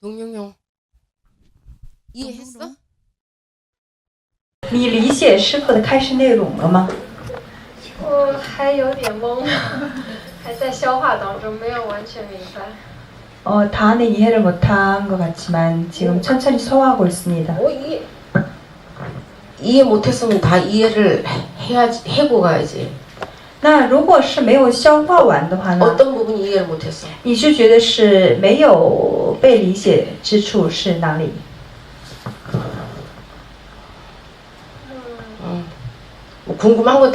동영용 이해했어? 你理解师傅的开示内容了吗？我还有点懵，还在消化当中，没有完全明白。 다 안에 이해를 못한 것 같지만 지금 천천히 소화하고 있습니다. 이해 못했으면 다 이해를 해야지, 해고 가야지. 那如果是没有消化完的话呢？ 어떤 부분이 이해를 못했어? 你是觉得是没有被理解之处是哪里？ 뭐 궁금한 건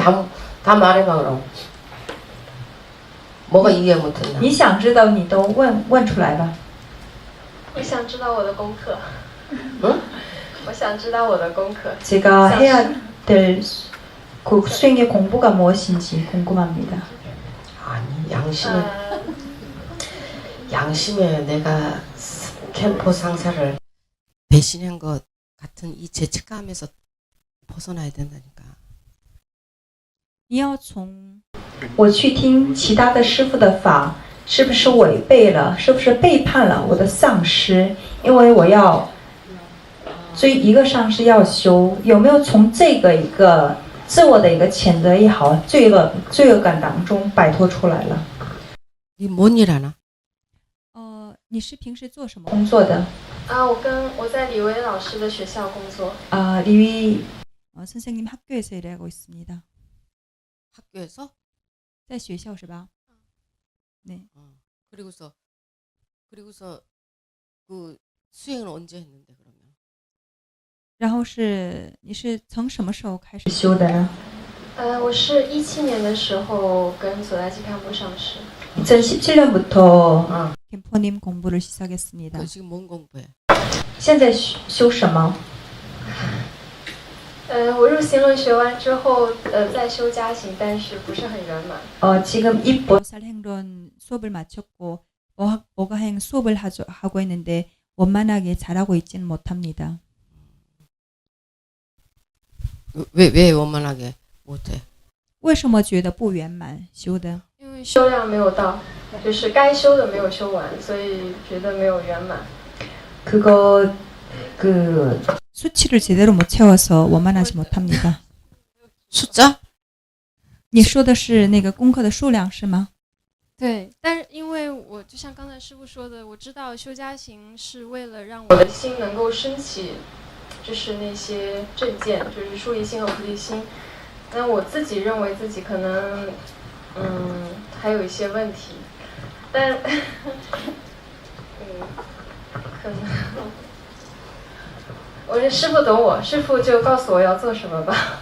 다 말해봐 그럼. 뭐가 이해 못했나? 你想知道你都问出来吧。我想知道我的功课。 응? 我想知道我的功课。 제가 해야 될 수행의 공부가 무엇인지 궁금합니다. 아니 양심에 내가 캠프 상사를 배신한 것 같은 이 죄책감에서 벗어나야 된다니까. 你要从我去听其他的师傅的法，是不是违背了？是不是背叛了我的上师？因为我要追一个上师要修，有没有从这个一个自我的一个谴责也好，罪恶感当中摆脱出来了？ 이 뭔 일 하나? 你是平时做什么工作的我在李薇老师的学校工作。李薇 선생님 학교에서 일하고 있습니다. 학교에서? 在学校是吧？ 네. 그리고서 그 수행은 언제 했는데 그러면? 然后是你是从什么时候开始修的？我是17年的时候跟索达基堪布上师。 2017년부터 캠퍼님 공부를 시작했습니다. 너 지금 뭔 공부해? 现在修什么？我入行论学完之后，在修加行，但是不是很圆满。 지금 입보 살 행론 수업을 마쳤고 어가행 수업을 하고 있는데 원만하게 잘하고 있지는 못합니다. 왜 원만하게 못해? 为什么觉得不圆满修的？因为修量没有到，就是该修的没有修完，所以觉得没有圆满。 그거 수치를 제대로 못 채워서 원만하지 못합니다. 숫자? 你说的是那个功课的数量是吗？对，但是因为我就像刚才师傅说的，我知道修加行是为了让我的心能够升起，就是那些正见，就是出离心和菩提心。那我自己认为自己可能，还有一些问题，但，可能，我这师傅懂我，师傅就告诉我要做什么吧。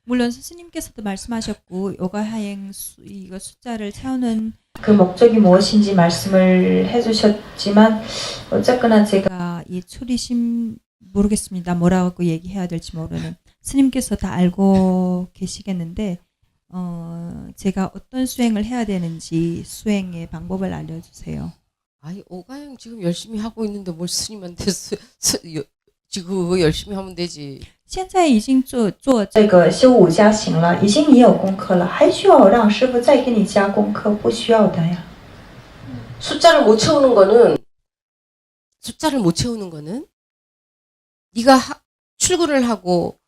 물론 스님께서도 말씀하셨고 요가하행 이거 숫자를 채우는 그 목적이 무엇인지 말씀을 해주셨지만 어쨌거나 제가 이 추리심 모르겠습니다. 뭐라고 얘기해야 될지 모르는 스님께서 다 알고 계시겠는데 제가 어떤 수행을 해야 되는지 수행의 방법을 알려주세요. 아니 오가영 지금 열심히 하고 있는데 뭘 스님한테 지금 그거 열심히 하면 되지. 现在已经做这个修五加行了，已经你有功课了，还需要让师傅再给你加功课？不需要的呀。 숫자를 못 채우는 거는 네가 출근을 하고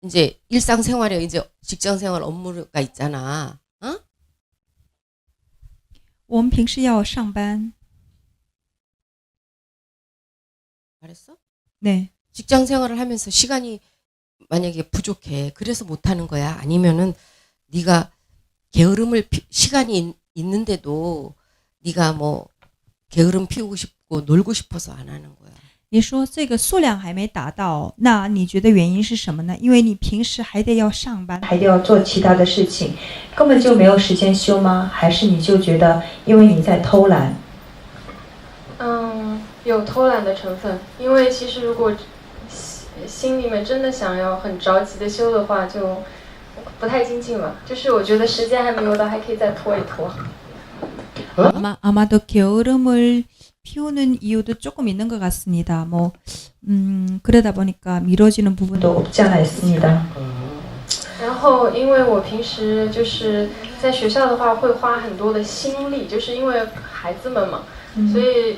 이제 일상생활에 이제 직장생활 업무가 있잖아. 어? 我们平时要上班。 말했어? 네. 직장생활을 하면서 시간이 만약에 부족해. 그래서 못하는 거야. 아니면은 네가 시간이 있는데도 네가 뭐 게으름 피우고 싶고 놀고 싶어서 안 하는 거야. 你说这个数量还没达到，那你觉得原因是什么呢？因为你平时还得要上班，还得要做其他的事情，根本就没有时间修吗？还是你就觉得因为你在偷懒？有偷懒的成分，因为其实如果心里面真的想要很着急的修的话，就不太精进了。就是我觉得时间还没有到，还可以再拖一拖。 아마도 게으름을 피우는 이유도 조금 있는 것 같습니다. 그러다 보니까 미뤄지는 부분도 없지 않아 있습니다. 然后，因为我平时就是在学校的话，会花很多的心力，就是因为孩子们嘛，所以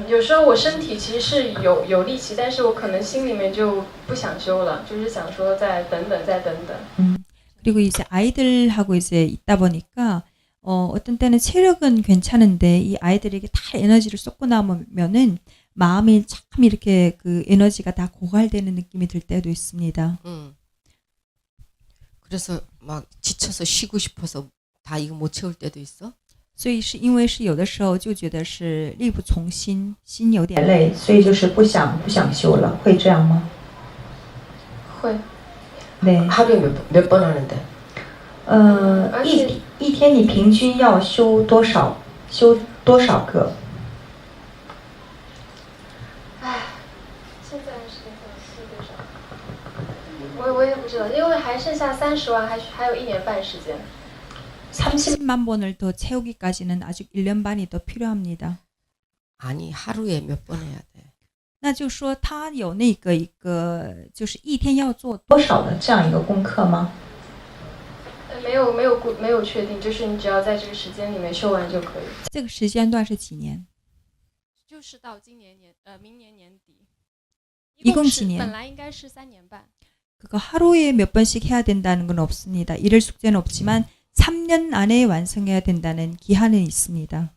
有时候我身体其实是有力气，但是我可能心里面就不想修了，就是想说再等等，再等等。 그리고 이제 아이들하고 이제 있다 보니까 어떤 때는 체력은 괜찮은데 이 아이들에게 다 에너지를 쏟고 나면은 마음이 참 이렇게 그 에너지가 다 고갈되는 느낌이 들 때도 있습니다. 그래서 막 지쳐서 쉬고 싶어서 다 이거 못 채울 때도 있어? 所以是因为是有的时候就觉得是力不从心，心有点累，所以就是不想修了，会这样吗？会。 네. 하루에 몇 번 하는데? 一天你平均要修多少个？现在是多少？我也不知道，因为还剩下30万，还有1年半时间。 30만 번을 더 채우기까지는 아직 1년 반이 더 필요합니다. 아니 하루에 몇 번 해야 돼? 那就说他有那个一个就是一天要做多少的这样一个功课吗？没有确定，就是你只要在这个时间里面修完就可以。这个时间段是几年？就是到明年年底。一共几年？本来应该是3年半。 그거 하루에 몇 번씩 해야 된다는 건 없습니다. 이럴 숙제는 없지만 3년 안에 완성해야 된다는 기한은 있습니다.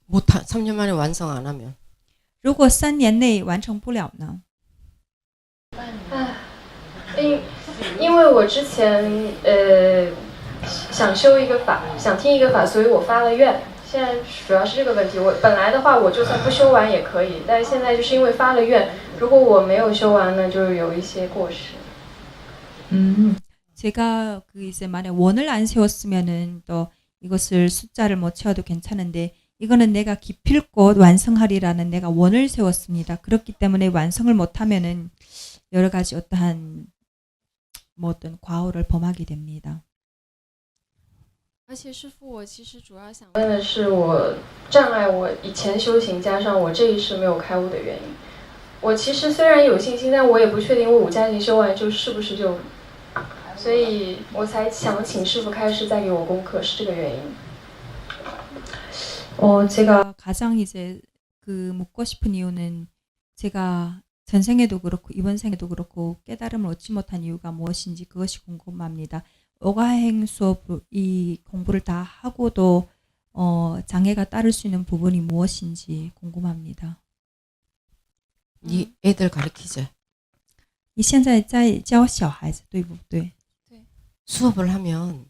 3년 만에 완성 안 하면? 如果3年内完成不了呢？因为我之前想修一个法，想听一个法，所以我发了愿。现在主要是这个问题。我本来的话，我就算不修完也可以，但是现在就是因为发了愿，如果我没有修完呢，就有一些过失。 제가 그 이제 만약 원을 안 세웠으면은 또 이것을 숫자를 못 채워도 괜찮은데 이거는 내가 기필코 완성하리라는 내가 원을 세웠습니다. 그렇기 때문에 완성을 못하면은 여러 가지 어떠한 뭐 어떤 과오를 범하게 됩니다. 而且师父，我其实主要想问的是我障碍我以前修行，加上我这一世没有开悟的原因。我其实虽然有信心，但我也不确定我5加行修完就是不是就。 所以我才想请师父开示再给我功课，是这个原因。 제가 가장 이제 그 묻고 싶은 이유는 제가 전생에도 그렇고 이번 생에도 그렇고 깨달음을 얻지 못한 이유가 무엇인지 그것이 궁금합니다. 오가행 수업 이 공부를 다 하고도 장애가 따를 수 있는 부분이 무엇인지 궁금합니다. 네 애들 가르치지? 你现在在教小孩子对不对？ 수업을 하면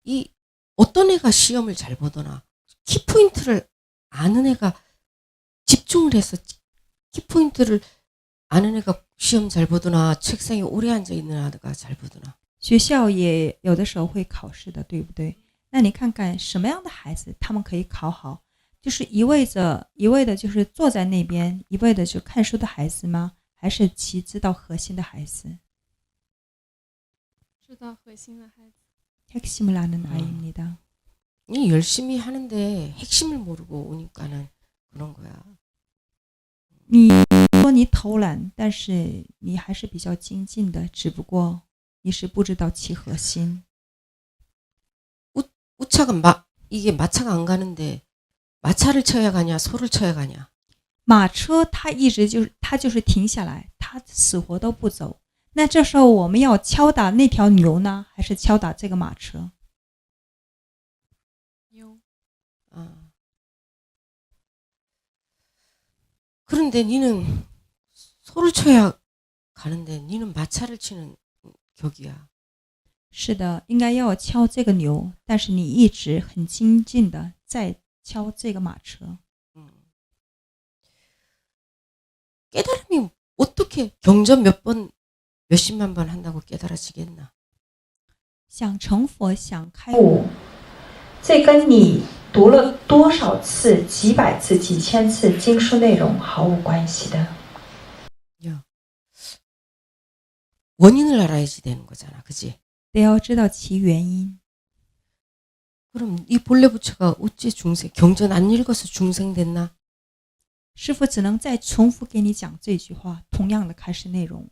이 어떤 애가 시험을 잘 보거나 키포인트를 아는 애가 집중을 해서 키포인트를 아는 애가 시험 잘 보거나 책상에 오래 앉아 있는 애가 잘 보거나 学校也有的时候会考试的，对不对？那你看看什么样的孩子他们可以考好？就是一味的就是坐在那边一味的就看书的孩子吗？还是其知道核心的孩子？ 知道核心的孩子。 핵심을 아는 아이입니다. 이 열심히 하는데 핵심을 모르고 오니까는 그런 거야. 你说你偷懒，但是你还是比较精进的，只不过你是不知道其核心。 우차가 이게 마차가 안 가는데 마차를 쳐야 가냐 소를 쳐야 가냐? 马车它一直就是停下来，它死活都不走。 那这时候我们要敲打那条牛呢，还是敲打这个马车？ 牛。 그런데 니는 소를 쳐야 가는데 니는 마차를 치는 격이야. 是的，应该要敲这个牛，但是你一直很精进的在敲这个马车。 깨달음이 어떻게 경전 몇십만 번 한다고 깨달아지겠나? 想成佛，想开悟，这跟你读了多少次、几百次、几千次经书内容毫无关系的。 야, 원인을 알아야지 되는 거잖아, 그지? 得要知道其原因。 그럼 이 본래 부처가 어째 중생 경전 안 읽어서 중생 됐나? 师父只能再重复给你讲这句话，同样的开示内容。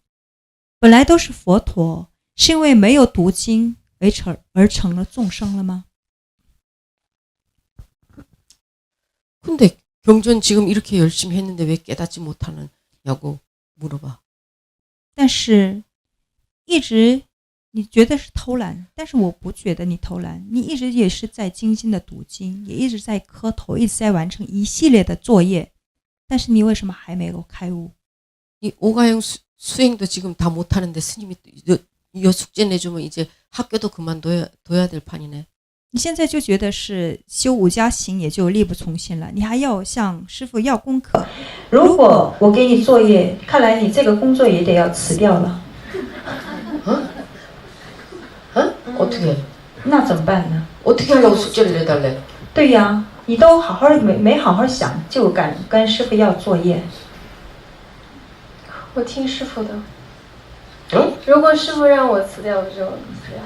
本来都是佛陀，是因为没有读经而成了众生了吗？ 근데 경전 지금 이렇게 열심히 했는데 왜 깨닫지 못하느냐고 물어봐. 但是一直你觉得是偷懒，但是我不觉得你偷懒，你一直也是在精心的读经，也一直在磕头，一直在完成一系列的作业，但是你为什么还没有开悟？ 이 오가형 수행도 지금 다 못하는데 스님이 이 숙제 내주면 이제 학교도 그만둬야 될 판이네. 你现在就觉得是修五加行也就力不从心了，你还要向师父要功课。如果我给你作业，看来你这个工作也得要辞掉了。 어떻게? 那怎么办呢？ 어떻게 하려고 숙제를 내달래? 对呀，你都好好没好好想，就敢跟师父要作业。我听师傅的。 응? 如果师傅让我辞掉，我就辞掉。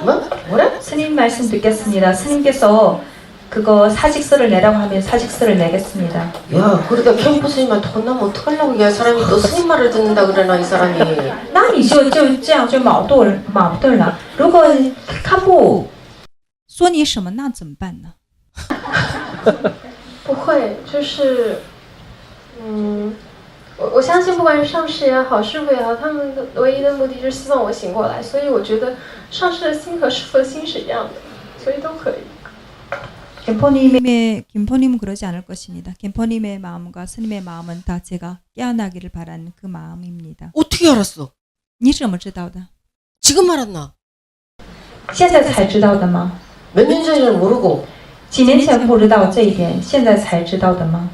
뭐? 뭐래? 스님 말씀 듣겠습니다. 스님께서 그거 사직서를 내라고 하면 사직서를 내겠습니다. 야, 그러다 캠프 스님한테 혼나면 어떡하려고 이게 사람이 또 스님 말을 듣는다 그러나 이 사람이. 那你就这样就矛盾了。如果他不说你什么，那怎么办呢？不会，就是我相信不管是上师也好，师父也好，他们的唯一的目的就是希望我醒过来，所以我觉得上师的心和师父的心是一样的，所以都可以。 김포님은 그러지 않을 것입니다. 김포님의 마음과 스님의 마음은 다 제가 깨어나기를 바라는 그 마음입니다. 어떻게 알았어? 你怎么知道的？ 지금 알았나? 现在才知道的吗？ 몇 년 전에는 모르고 几年前不知道这一点，现在才知道的吗？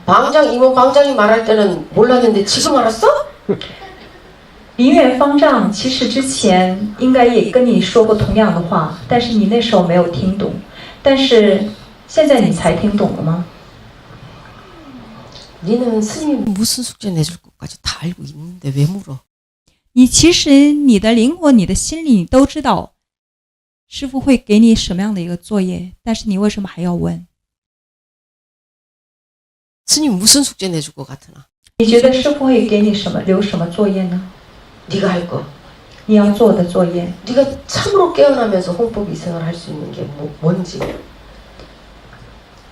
이모 방장이 말할 때는 몰랐는데 지금 알았어? 林远方丈其实之前应该也跟你说过同样的话，但是你那时候没有听懂，但是现在你才听懂了吗？ 니는 스님이 무슨 숙제 내줄 것까지 다 알고 있는데 왜 물어? 你其实你的灵魂、你的心里你都知道，师父会给你什么样的一个作业，但是你为什么还要问？ 스님 무슨 숙제 내줄 것 같으나? 你觉得师父会给你留什么作业呢？ 네가 할 거. 你要做的作业， 네가 참으로 깨어나면서 홍법 이생을 할 수 있는 게 뭔지.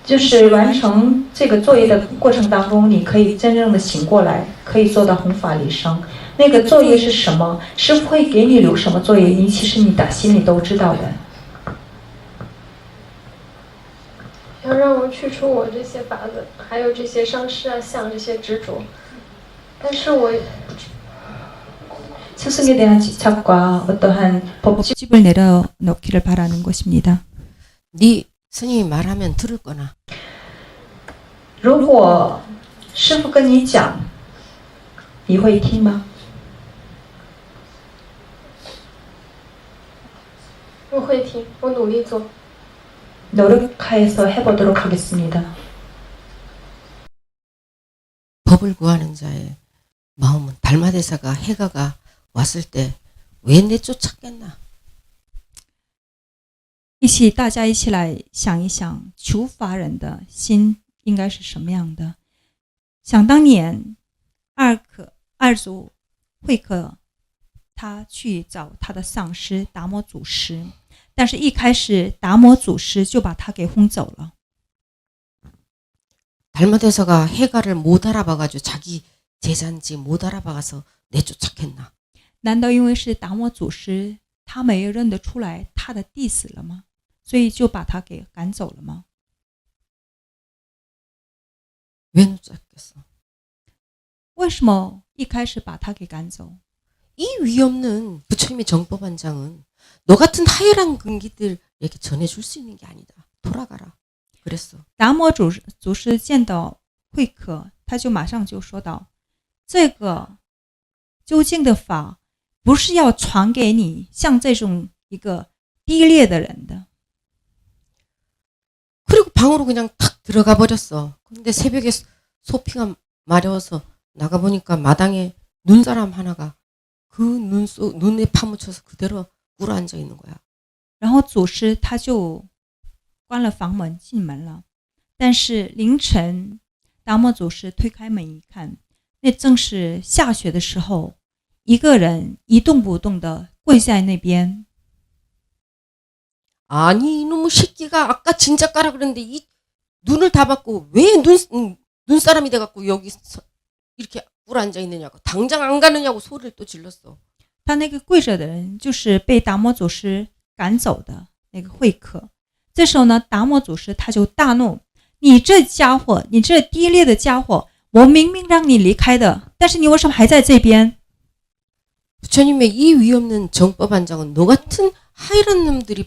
就是完成这个作业的过程当中，你可以真正的醒过来，可以做到弘法利生。那个作业是什么？师父会给你留什么作业？其实你打心里都知道的。 要让我去除我这些法子，还有这些上师啊、像这些执着，但是我 스승에 대한 집착과 어떠한 법칙 집을 내려놓기를 바라는 것입니다. 네 스님이 말하면 들을 거나. 如果师父跟你讲，你会听吗？我会听，我努力做。 노력해서 해보도록 하겠습니다. 법을 구하는 자의 마음은 달마대사가 해가가 왔을 때 왜 내쫓았겠나? 大家一起来想一想，求法人的心应该是什么样的？想当年，二祖慧可，他去找他的上师达摩祖师，但是一开始达摩祖师就把他给轰走了。 달마대사가 해가를 못 알아봐가지고 자기 제자인지 못 알아봐서 내쫓았겠나? 难道因为是达摩祖师他没有认得出来他的弟子了吗？所以就把他给赶走了吗？ 왜 내쫓았겠어? 为什么一开始把他给赶走？ 이 위없는 부처님의 정법한장은 너 같은 하열한 근기들에게 전해줄 수 있는 게 아니다. 돌아가라. 그랬어. 达摩祖师见到慧可，他就马上就说道：“这个究竟的法不是要传给你像这种一个低劣的人的。” 그리고 방으로 그냥 탁 들어가 버렸어. 근데 새벽에 소피가 마려워서 나가보니까 마당에 눈사람 하나가 그 눈에 파묻혀서 그대로 꿇어 앉아 있는 거야. 然后祖师他就关了房门进门了，但是凌晨达摩祖师推开门一看，那正是下雪的时候，一个人一动不动的跪在那边， 아니 이놈의 새끼가 아까 진짜 까라 그랬는데 이 눈을 다 받고 왜 눈사람이 돼갖고 여기 이렇게 꿇어 앉아 있느냐고 당장 안 가느냐고 소리를 또 질렀어. 他那个跪着的人就是被达摩祖师赶走的那个会客。这时候呢，达摩祖师他就大怒：你这家伙，你这低劣的家伙，我明明让你离开的，但是你为什么还在这边？ 부처님의 이 위없는 정법안장은 너 같은 하이란 놈들이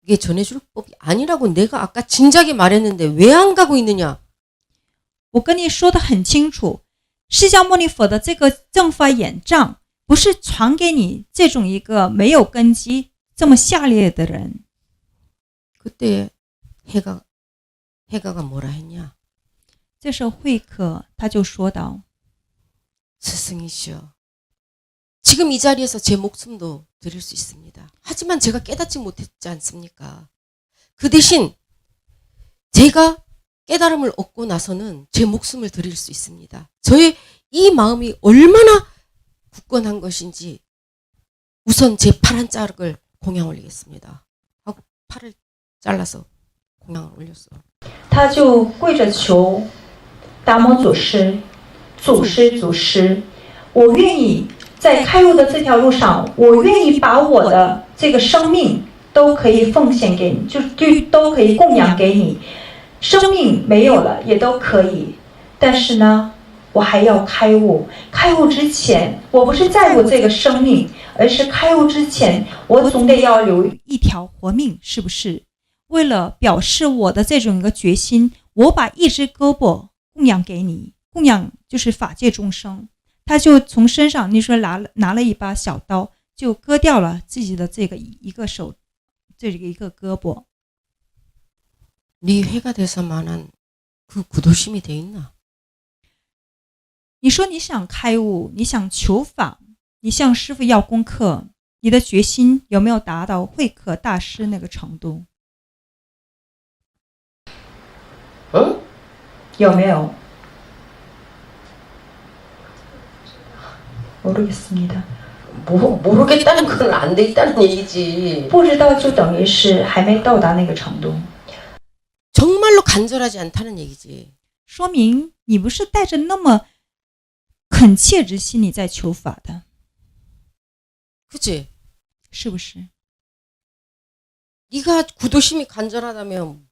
이게 전해줄 법이 아니라고 내가 아까 진작에 말했는데 왜 안 가고 있느냐. 我跟你说的很清楚，释迦牟尼佛的这个正法眼藏不是传给你这种一个没有根基、这么下劣的人。 그때 해가가 뭐라 했냐. 这时候慧可他就说道： 스승이시여, 지금 이 자리에서 제 목숨도 드릴 수 있습니다. 하지만 제가 깨닫지 못했지 않습니까? 그 대신 제가 깨달음을 얻고 나서는 제 목숨을 드릴 수 있습니다. 저의 이 마음이 얼마나 굳건한 것인지 우선 제 팔 한 짝을 공양 올리겠습니다. 하고 팔을 잘라서 공양을 올렸어. 他就跪着求达摩祖师，祖师，我愿意在开悟的这条路上，我愿意把我的这个生命都可以奉献给你，就都可以供养给你。生命没有了也都可以，但是呢，我还要开悟。开悟之前，我不是在乎这个生命，而是开悟之前，我总得要留一条活命，是不是？为了表示我的这种一个决心，我把一只胳膊供养给你，供养就是法界众生。他就从身上，你说拿了一把小刀，就割掉了自己的这个一个手，这个一个胳膊。 네 회가 돼서만한 그 구도심이 돼 있나? 你说你想开悟，你想求法，你向师父要功课，你的决心有没有达到慧可大师那个程度？ 응? 有没有？ 모르겠습니다. 모르겠다는 건 안 돼 있다는 얘기지. 不知道就等于是还没到达那个程度。 정말로 간절하지 않다는 얘기지. 说明你不是带着那么恳切之心你在求法的， 그치? 是不是？ 네가 구도심이 간절하다면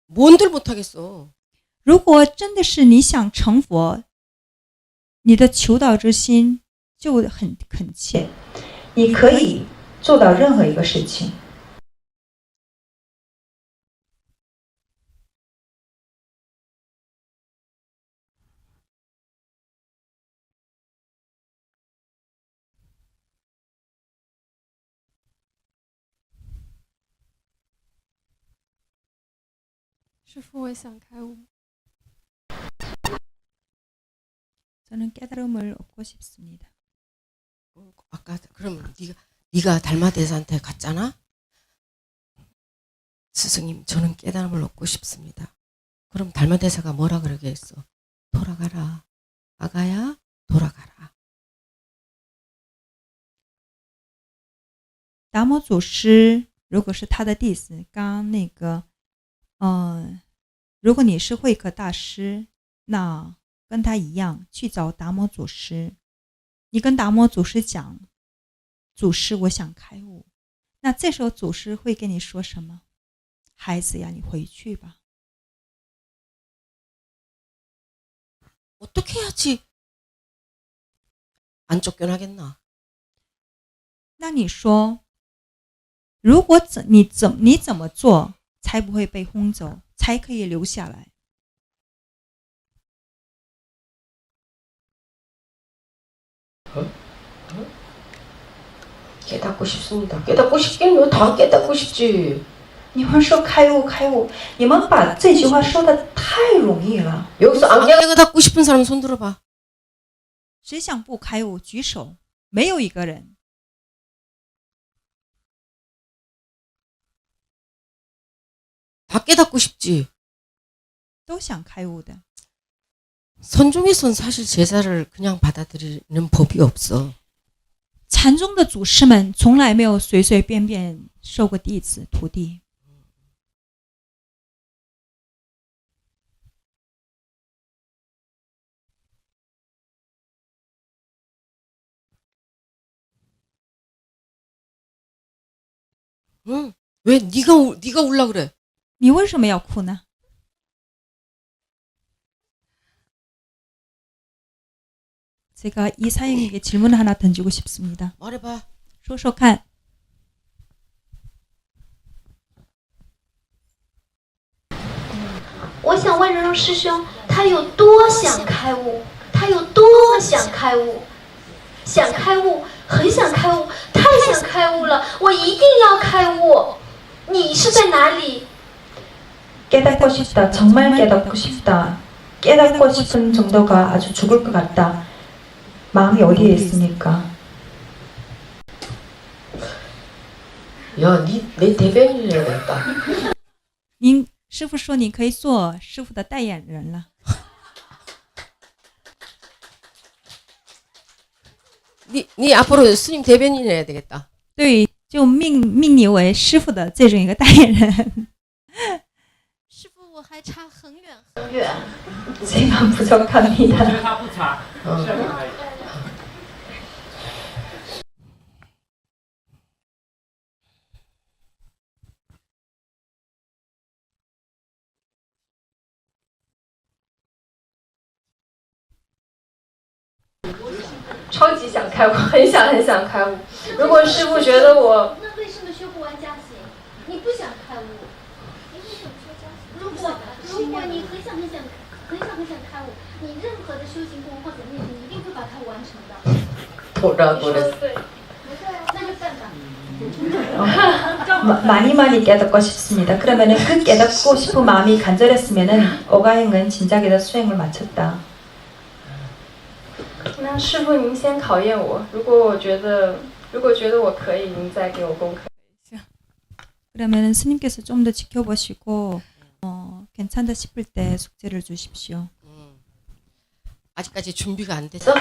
뭔들 못하겠어. 如果真的是你想成佛，你的求道之心就很恳切，你可以做到任何一个事情。 师父，我想开悟。 저는 깨달음을 얻고 싶습니다. 아까 그럼 네가 달마대사한테 갔잖아. 스승님, 저는 깨달음을 얻고 싶습니다. 그럼 달마대사가 뭐라 그러겠어? 돌아가라, 아가야, 돌아가라. 达摩祖师如果是他的弟子，刚刚那个，如果你是慧可大师，那跟他一样去找达摩祖师，你跟达摩祖师讲，祖师我想开悟，那这时候祖师会跟你说什么？孩子呀，你回去吧。 어떻게 해야지 안 쫓겨나겠나? 那你说，如果你怎么做才不会被轰走，才可以留下来？ 깨닫고 싶습니다. 깨닫고 싶긴 뭐 다 깨닫고 싶지. 你们说开悟开悟，你们把这句话说的太容易了。 여기서 안 깨닫고 싶은 사람 손 들어봐. 谁想不开悟？举手，没有一个人。 다 깨닫고 싶지. 都想开悟的。 선종에선 사실 제사를 그냥 받아들이는 법이 없어. 禅宗的祖师们从来没有随随便便收过弟子徒弟。 응? 왜 네가 울라 그래? 你为什么要哭呢？ 제가 이 사형에게 질문을 하나 던지고 싶습니다. 말해봐. 说说看，我想问仁荣师兄，他有多想开悟？他有多想开悟？想开悟，很想开悟，太想开悟了！我一定要开悟。你是在哪里？ 깨닫고 싶다. 정말 깨닫고 싶다. 깨닫고 싶은 정도가 아주 죽을 것 같다. 마음이 어디에 있습니까? 야, 내 대변인이라 그랬다. 您师傅说你可以做师傅的代言人了。 네 앞으로 스님 대변인 해야 되겠다. 对，就命你为师傅的这种一个代言人。师傅，我还差很远。很远。 제가 부족합니다. 어. 超级想开悟，很想开悟。如果师傅觉得我，那为什么修不完加行？你不想开悟？你为什么修加行？如果你很想开悟，你任何的修行功或者内容，你一定会把它完成的。 돌아 说的对。那就办吧。 많이 깨닫고 싶습니다. 그러면은 그 깨닫고 싶은 마음이 간절했으면은 오가행은 진작에 수행을 마쳤다. 那师傅您先考验我，如果觉得我可以，您再给我功课。 그러면 스님께서 좀 더 지켜보시고 괜찮다 싶을 때 숙제를 주십시오. 아직까지 준비가 안 됐어?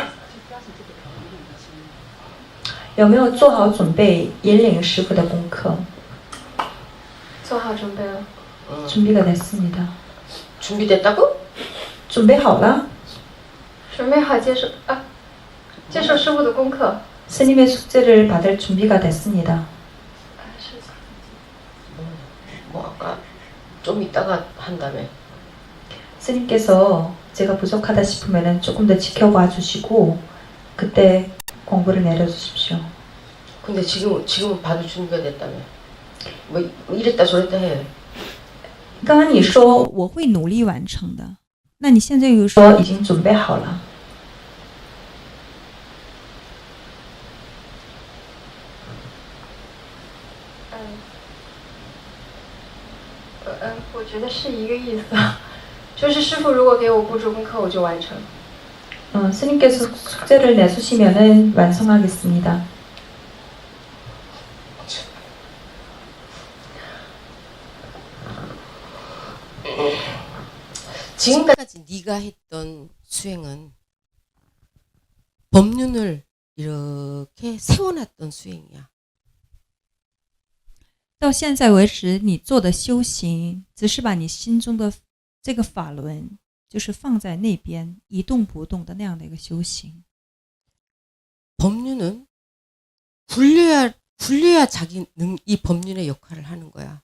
有没有做好准备引领师傅的功课？做好准备了。 준비가 됐습니다. 준비됐다고? 준비 好了？ 准备好接受师傅的功课。 스님의 숙제를 받을 준비가 됐습니다. 뭐 아까 좀 이따가 한다며. 스님께서 제가 부족하다 싶으면은 조금 더 지켜봐 주시고 그때 공부를 내려주십시오. 근데 지금은 봐도 준비가 됐다며. 뭐 이랬다 저랬다 해. 刚刚你说我会努力完成的。那你现在又说已经准备好了。 我觉得是一个意思，就是师傅如果给我布置功课，我就完成。 스님께서 숙제를 내주시면은 완성하겠습니다. 지금까지 네가 했던 수행은 법륜을 이렇게 세워놨던 수행이야. 到现在为止，你做的修行只是把你心中的这个法轮，就是放在那边一动不动的那样的一个修行。 법륜은 굴려야 이 법륜의 역할을 하는 거야.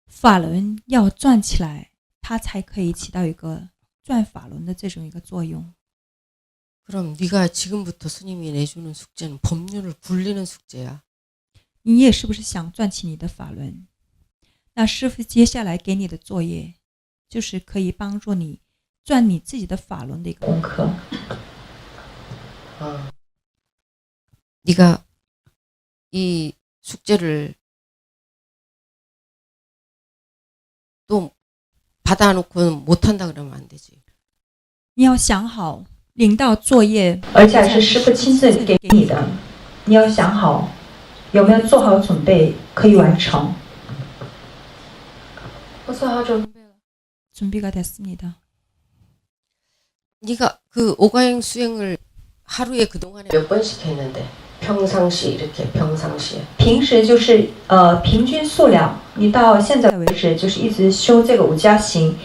法轮要转起来，它才可以起到一个转法轮的这种一个作用。 그럼 네가 지금부터 스님이 내주는 숙제는 법륜을 굴리는 숙제야. 你也是不是想转起你的法轮？那师父接下来给你的作业，就是可以帮助你转你自己的法轮的一个功课。 네가 이 숙제를 또 받아놓고 못한다 그러면 안 되지. 你要想好，领到作业，而且是师父亲自给你的，你要想好，有没有做好准备可以完成？我做好准备了。 준비가 됐습니다. 네가 그 오가행 수행을 하루에 그동안에 몇 번씩 했는데 평상시 이렇게 평상시에 平时就是平均数量，你到现在为止就是一直修这个五加行。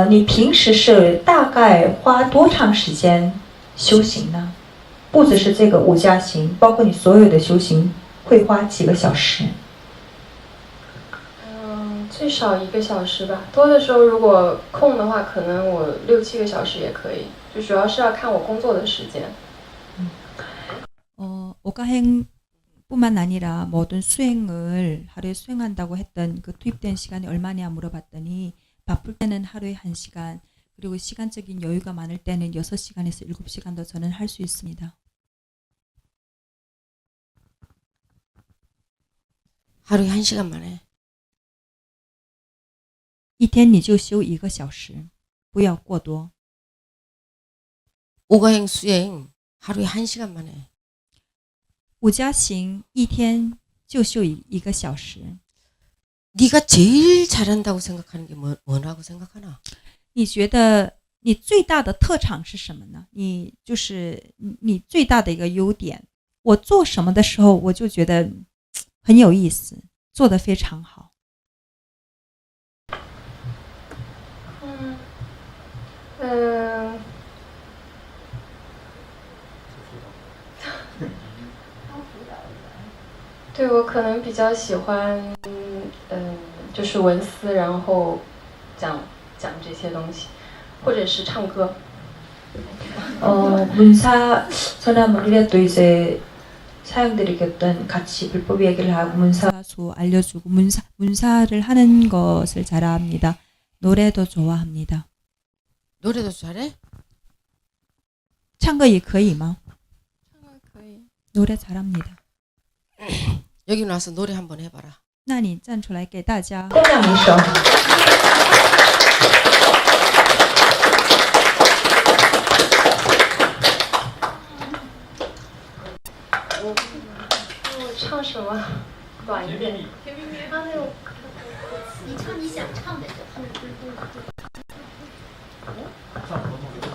你平时是大概花多长时间修行呢？不只是这个五加行，包括你所有的修行会花几个小时？最少1个小时吧，多的时候如果空的话，可能我6、7个小时也可以，就主要是要看我工作的时间。 오가행뿐만 아니라 모든 수행을 하루에 수행한다고 했던 그 투입된 시간이 얼마냐 물어봤더니 바쁠 때는 하루에 1시간, 그리고 시간적인 여유가 많을 때는 6시간에서 7시간도 저는 할 수 있습니다. 하루에 1시간 만에 一天你就修1个小时，不要过多。 오가행 수행 하루에 1시간 만에 五加行一天就修1个小时。 네가 제일 잘한다고 생각하는 게 뭐라고 생각하나? 你觉得你最大的特长是什么呢？你最大的一个优点。我做什么的时候，我就觉得很有意思，做得非常好。 对，我可能比较喜欢，就是文思，然后讲这些东西，或者是唱歌。 문사 저는 아무래도 이제 사형들이 겪던 같이 불법 얘기를 하고 문사 가수 알려주고 문사를 하는 것을 잘합니다. 노래도 좋아합니다. 노래도 잘해? 唱歌也可以吗？唱歌可以。 노래 잘합니다. 여기 나와서 노래 한번 해봐라. 那你站出来给大家供养一首。 我唱什么？短一点。甜蜜蜜。啊，那种。你唱你想唱的就好。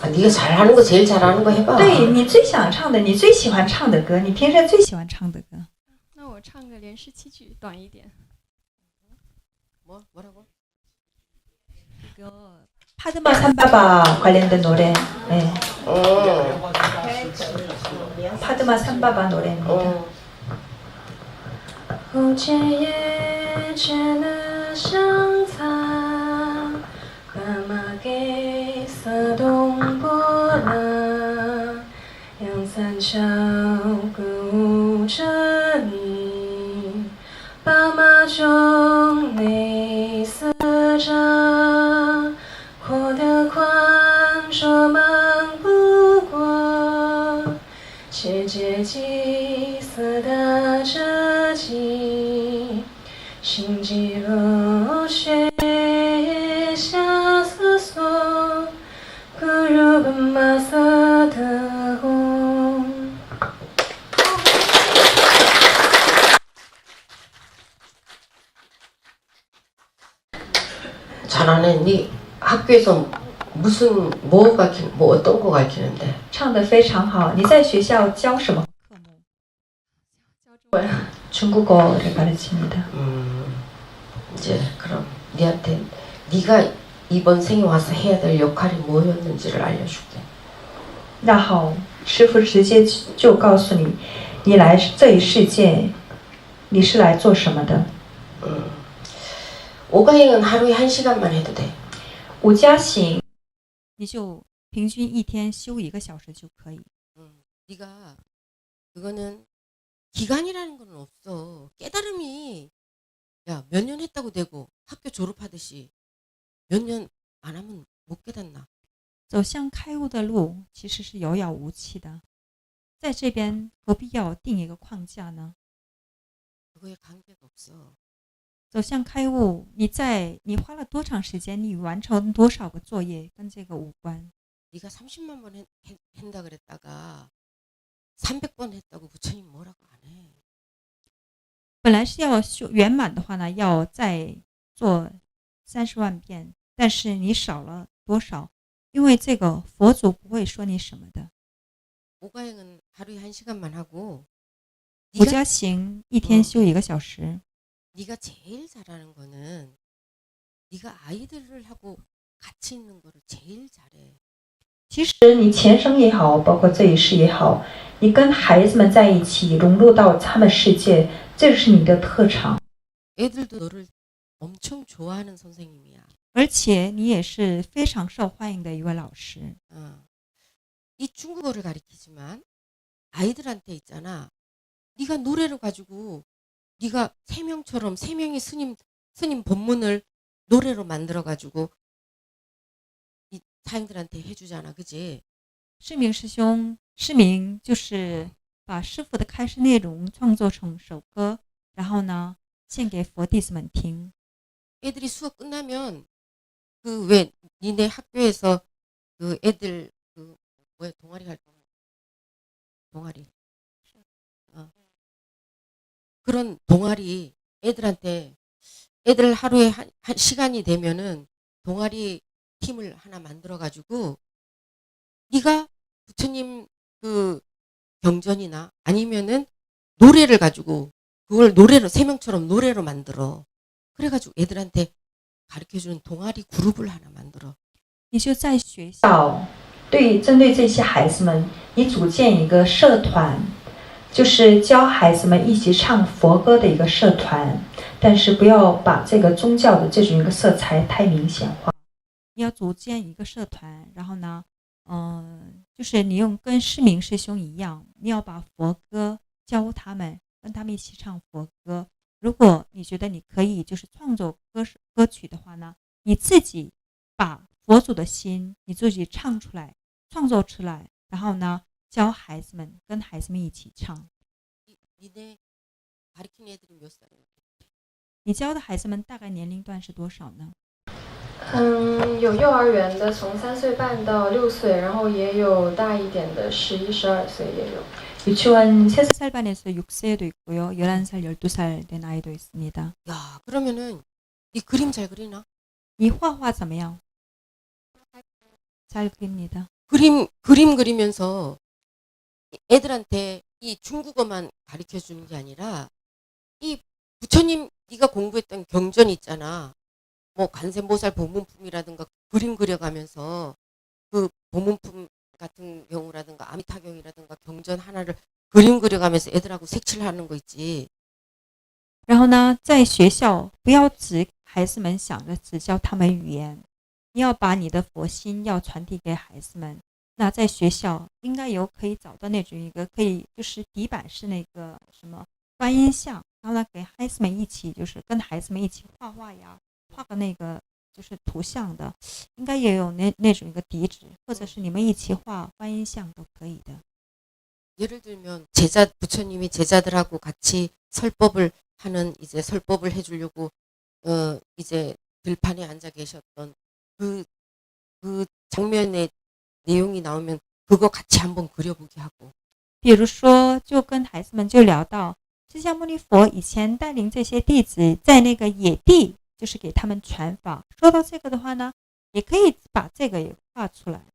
아, 네가 잘하는 거 제일 잘하는 거 해봐. 对你最想唱的，你最喜欢唱的歌，你平时最喜喜欢唱的歌。那我唱个连诗七句，短一点。 뭐라고? 이거 파드마 삼바바 관련된 노래. 네. 파드마 삼바바 노래입니다. 不见叶间的香草，까맣게 서동 보나 양산桥歌舞着你，宝马中内似着，活得宽绰忙不过，切切几丝的折戟，心悸落雪下思索，不如奔马色的红。 잘하네. 네 학교에서 무슨 뭐 어떤 거 가르치는데? 唱得非常好。你在学校教什么？科目教中文。 중국어를 가르칩니다. 이제 그럼 네한테 네가 이번 생에 와서 해야 될 역할이 뭐였는지를 알려줄게. 那好，师傅直接就告诉你，你来这一世界，你是来做什么的？ 오가행은 하루에 1시간만 해도 돼. 五加行你就平均一天修1个小时就可以。 네가 그거는 기간이라는 건 없어. 깨달음이 야, 몇 년 했다고 되고 학교 졸업하듯이 몇 년 안 하면 못 깨닫나. 走向开悟的路其实是遥遥无期的，在这边何必要定一个框架呢？ 그거에 관계가 없어. 走向开悟，你花了多长时间，你完成多少个作业，跟这个无关。 네가 30만 번 한다 그랬다가 300번 했다고 부처님 뭐라고 안 해. 本来是要修圆满的话呢，要再做30万遍，但是你少了多少，因为这个佛祖不会说你什么的。 오가행은 하루에 1시간만 하고 佛 네가 家行一天修1个小时。 네가 제일 잘하는 거는 네가 아이들을 하고 같이 있는 거를 제일 잘해. 其实你前生也好，包括这一世也好，你跟孩子们在一起，融入到他们世界，这是你的特长。 애들도 너를 엄청 좋아하는 선생님이야. 而且你也是非常受欢迎的一位老师。 이 중국어를 가르치지만 아이들한테 있잖아. 네가 노래를 가지고 네가 세 명이 스님 법문을 노래로 만들어 가지고 이 사행들한테 해주잖아, 그지? 世明师兄，世明就是把师傅的开示内容创作成首歌，然后呢献给佛弟子们听。 애들이 수업 끝나면 그 왜 니네 학교에서 그 애들 그 뭐야 동아리 활동 동아리 그런 동아리 애들한테 애들 하루에 한 시간이 되면은 동아리 팀을 하나 만들어 가지고 네가 부처님 그 경전이나 아니면은 노래를 가지고 그걸 노래로 세 명처럼 노래로 만들어. 그래가지고 애들한테 가르쳐주는 동아리 그룹을 하나 만들어. 你就在学校针对这些孩子们，你组建一个社团，就是教孩子们一起唱佛歌的一个社团，但是不要把这个宗教的这种一个色彩太明显化。你要组建一个社团，然后呢，就是你用跟世明师兄一样，你要把佛歌教他们，跟他们一起唱佛歌。如果你觉得你可以就是创作歌曲的话呢，你自己把佛祖的心你自己唱出来，创作出来，然后呢教孩子们，跟孩子们一起唱。 니네 가르친 애들이 몇 살이야? 你教的孩子们大概年龄段是多少呢？有幼儿园的，从3岁半到6岁，然后也有大一点的11、12岁也有。 유치원 3살 3살반에서 6세도 있고요. 11살, 12살 된 아이도 있습니다. 야, 그러면은 이 그림 잘 그리나? 你画画怎么样？ 잘 그립니다. 그림 그리면서 애들한테 이 중국어만 가르쳐 주는 게 아니라 이 부처님 네가 공부했던 경전 있잖아. 뭐 관세음보살 보문품이라든가 그림 그려가면서 그 보문품 같은 경우라든가 아미타경이라든가 경전 하나를 그림 그려가면서 애들하고 색칠하는 거 있지. 然后呢，在学校不要只孩子们想着只教他们语言，你要把你的佛心要传递给孩子们。那在学校应该有可以找到那种一个可以就是底板是那个什么观音像，然后呢给孩子们一起就是跟孩子们一起画画呀，画个那个就是图像的，应该也有那种一个底纸，或者是你们一起画观音像都可以的。 예를 들면 부처님이 제자들하고 같이 설법을 하는 이제 설법을 해주려고 이제 들판에 앉아 계셨던 그 장면의 내용이 나오면 그거 같이 한번 그려보게 하고. 比如说，就跟孩子们就聊到，释迦牟尼佛以前带领这些弟子在那个野地，就是给他们传法。说到这个的话呢，也可以把这个也画出来。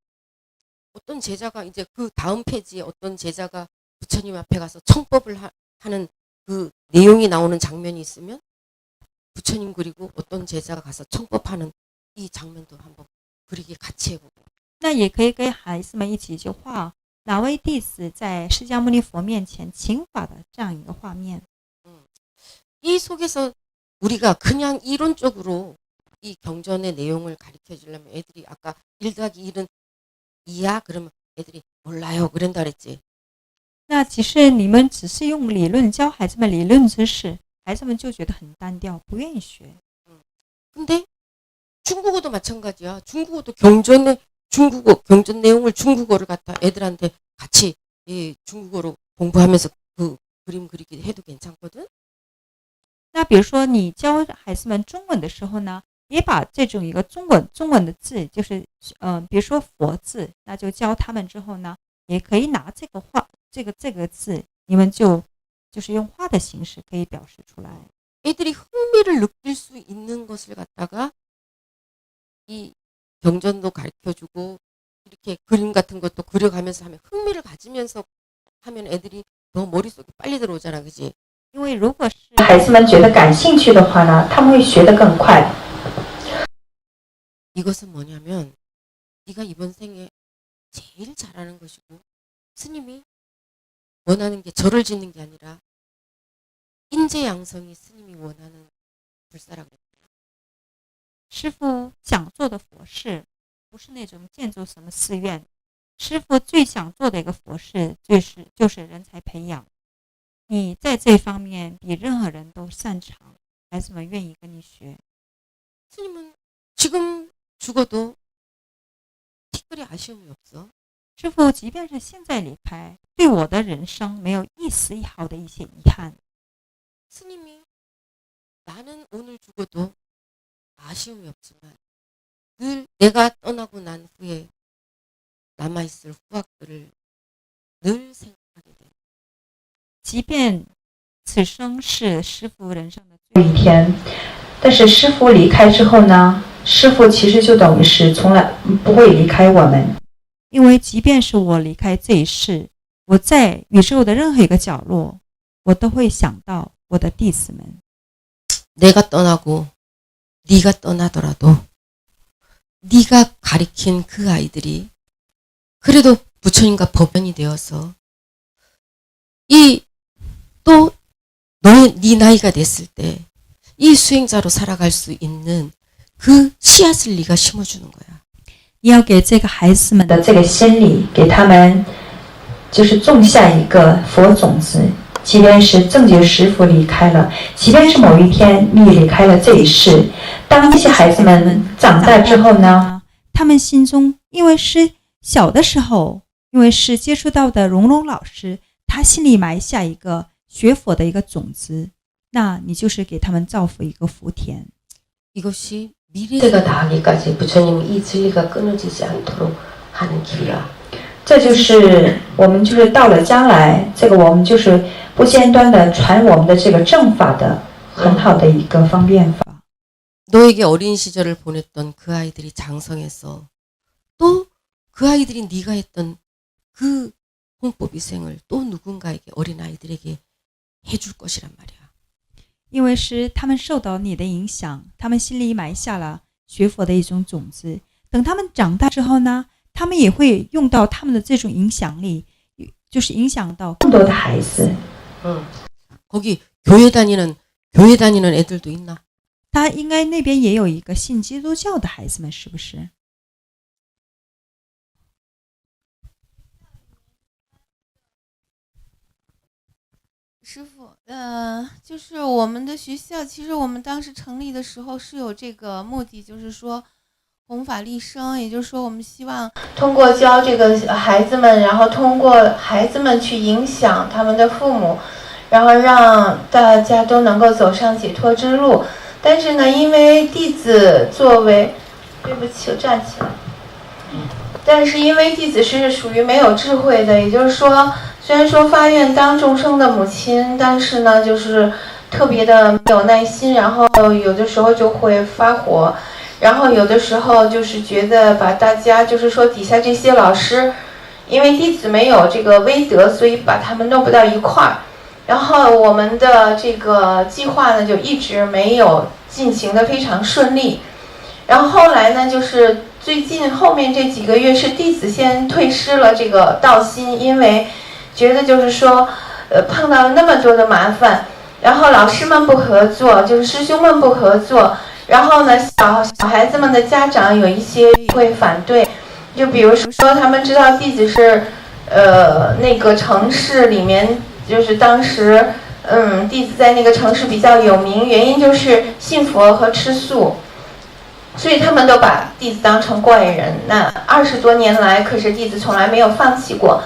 어떤 제자가 이제 그 다음 페이지에 어떤 제자가 부처님 앞에 가서 청법을 하는 그 내용이 나오는 장면이 있으면 부처님 그리고 어떤 제자가 가서 청법하는 이 장면도 한번 그리기 같이 해보고. 那也可以给孩子们一起就画哪位弟子在释迦牟尼佛面前请法的这样一个画面。 이 속에서 우리가 그냥 이론적으로 이 경전의 내용을 가르쳐 주려면 애들이 아까 1 더하기 1은 2야? 그러면 애들이 몰라요. 그런다 그랬지. 那其实你们只是用理论教孩子们理论知识，孩子们就觉得很单调，不愿意学。 근데 중국어도 마찬가지야. 중국어도 경전 내용을 중국어를 갖다 애들한테 같이 중국어로 공부하면서 그 그림 그리기 해도 괜찮거든. 那比如说你教孩子们中文的时候呢，也把这种一个中文的字，就是比如说佛字，那就教他们之后呢，也可以拿这个画这个字，你们就是用画的形式可以表示出来。 애들이 흥미를 느낄 수 있는 것을 갖다가 이 경전도 가르쳐주고 이렇게 그림 같은 것도 그려가면서 하면 흥미를 가지면서 하면 애들이 더 머릿속에 빨리 들어오잖아, 그지? 因为如果是孩子们觉得感兴趣的话呢，他们会学得更快。 이것은 뭐냐면 네가 이번 생에 제일 잘하는 것이고 스님이 원하는 게 절을 짓는 게 아니라 인재 양성이 스님이 원하는 불사라고 그랬어요. 师父想做的佛事，不是那种建筑什么寺院。师父最想做的一个佛事，就是人才培养。你在这方面比任何人都擅长，孩子们愿意跟你学。 스님은 지금 죽어도 특별히 아쉬움이 없어. 师父即便是现在离开，对我的人生没有一丝一毫的一些遗憾。 스님이 나는 오늘 죽어도 아쉬움이 없지만 늘 내가 떠나고 난 후에 남아있을 후학들을 늘 생각하게 돼. 即便此生是师父人生的有一天，但是师父离开之后呢，师父其实就等于是从来不会离开我们。 因为即便是我离开这一世，我在宇宙的任何一个角落，我都会想到我的弟子们。 내가 떠나고 네가 떠나더라도 네가 가리킨 그 아이들이 그래도 부처님과 법연이 되어서 이 또 네 나이가 됐을 때 이 수행자로 살아갈 수 있는 그 씨앗을 네가 심어주는 거야. 你要给这个孩子们的这个心理，给他们就是种下一个佛种子。即便是正觉师父离开了，即便是某一天你离开了这一世，当这些孩子们长大之后呢，他们心中因为是小的时候，因为是接触到的荣荣老师，他心里埋下一个学佛的一个种子，那你就是给他们造福一个福田。 이것이 미래가 닿기까지 부처님의 이 진리가 끊어지지 않도록 하는 길이야. 这就是我们就是到了将来，这个我们就是不间断的传我们的这个正法的很好的一个方便法。 너에게 어린 시절을 보냈던 그 아이들이 장성해서 또 그 아이들이 네가 했던 그 홍법위생을 또 누군가에게 어린 아이들에게 해줄 것이란 말이야. 因为是他们受到你的影响，他们心里埋下了学佛的一种种子。等他们长大之后呢，他们也会用到他们的这种影响力，就是影响到更多的孩子。 거기 교회 다니는 애들도 있나? 他应该那边也有一个信基督教的孩子们，是不是？ 师傅，就是我们的学校，其实我们当时成立的时候是有这个目的，就是说弘法利生，也就是说我们希望通过教这个孩子们，然后通过孩子们去影响他们的父母，然后让大家都能够走上解脱之路。但是呢，因为弟子作为，对不起，我站起来。但是因为弟子是属于没有智慧的，也就是说。虽然说发愿当众生的母亲，但是呢，就是特别的没有耐心，然后有的时候就会发火，然后有的时候就是觉得把大家就是说底下这些老师，因为弟子没有这个威德，所以把他们弄不到一块儿。然后我们的这个计划呢，就一直没有进行的非常顺利。然后后来呢，就是最近后面这几个月是弟子先退失了这个道心，因为。觉得就是说，碰到了那么多的麻烦，然后老师们不合作，就是师兄们不合作，然后呢，小孩子们的家长有一些会反对，就比如说他们知道弟子是，那个城市里面，就是当时，弟子在那个城市比较有名，原因就是信佛和吃素，所以他们都把弟子当成怪人。那20多年来，可是弟子从来没有放弃过。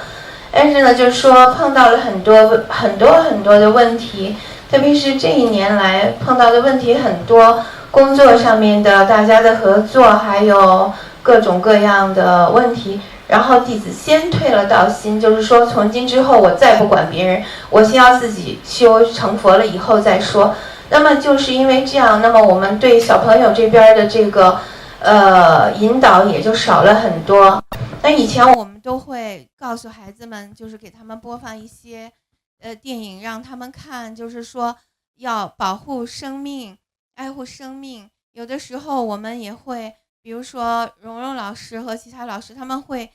但是呢，就是说碰到了很多的问题，特别是这一年来碰到的问题很多，工作上面的大家的合作，还有各种各样的问题。然后弟子先退了道心，就是说从今之后我再不管别人，我先要自己修成佛了以后再说。那么就是因为这样，那么我们对小朋友这边的这个引导也就少了很多。那以前我们都会告诉孩子们，就是给他们播放一些电影，让他们看，就是说要保护生命，爱护生命。有的时候我们也会，比如说蓉蓉老师和其他老师，他们会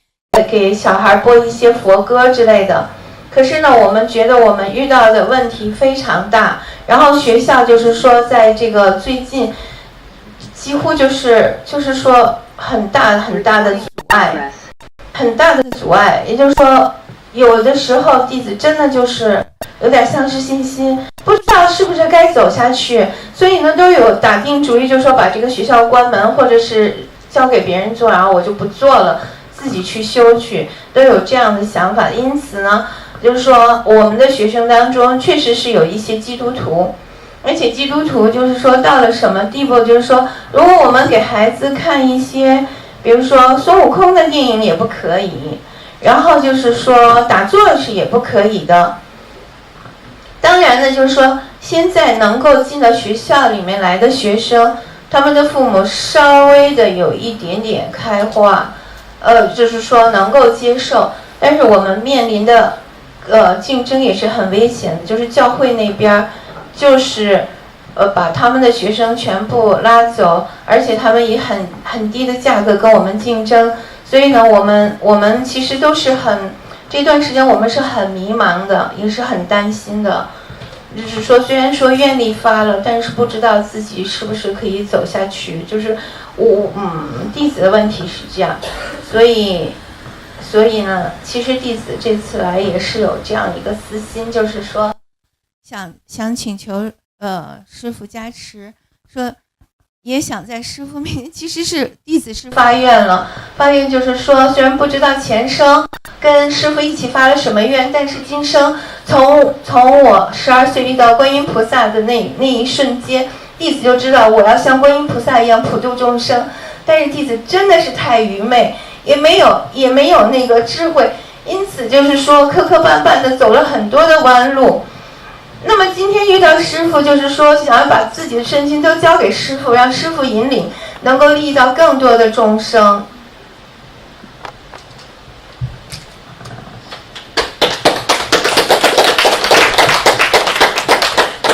给小孩播一些佛歌之类的。可是呢，我们觉得我们遇到的问题非常大，然后学校就是说，在这个最近，几乎就是说很大的阻碍，很大的阻碍。也就是说，有的时候弟子真的就是有点丧失信心，不知道是不是该走下去，所以呢，都有打定主意，就是说把这个学校关门，或者是交给别人做，然后我就不做了，自己去修去，都有这样的想法。因此呢，就是说我们的学生当中确实是有一些基督徒，而且基督徒就是说到了什么地步，就是说如果我们给孩子看一些比如说孙悟空的电影也不可以，然后就是说打坐是也不可以的。当然呢，就是说现在能够进到学校里面来的学生，他们的父母稍微的有一点点开化，就是说能够接受，但是我们面临的竞争也是很危险的，就是教会那边就是把他们的学生全部拉走，而且他们以很低的价格跟我们竞争，所以呢，我们其实都是这段时间我们是很迷茫的，也是很担心的。就是说，虽然说愿力发了，但是不知道自己是不是可以走下去。就是弟子的问题是这样，所以呢，其实弟子这次来也是有这样一个私心，就是说想请求师父加持，说也想在师父面前，其实是弟子是发愿了，发愿就是说，虽然不知道前生跟师父一起发了什么愿，但是今生从我12岁遇到观音菩萨的那一瞬间，弟子就知道我要像观音菩萨一样普度众生。但是弟子真的是太愚昧，也没有那个智慧，因此就是说磕磕绊绊的走了很多的弯路。那么今天遇到师父，就是说想要把自己的身心都交给师父，让师父引领，能够利益到更多的众生。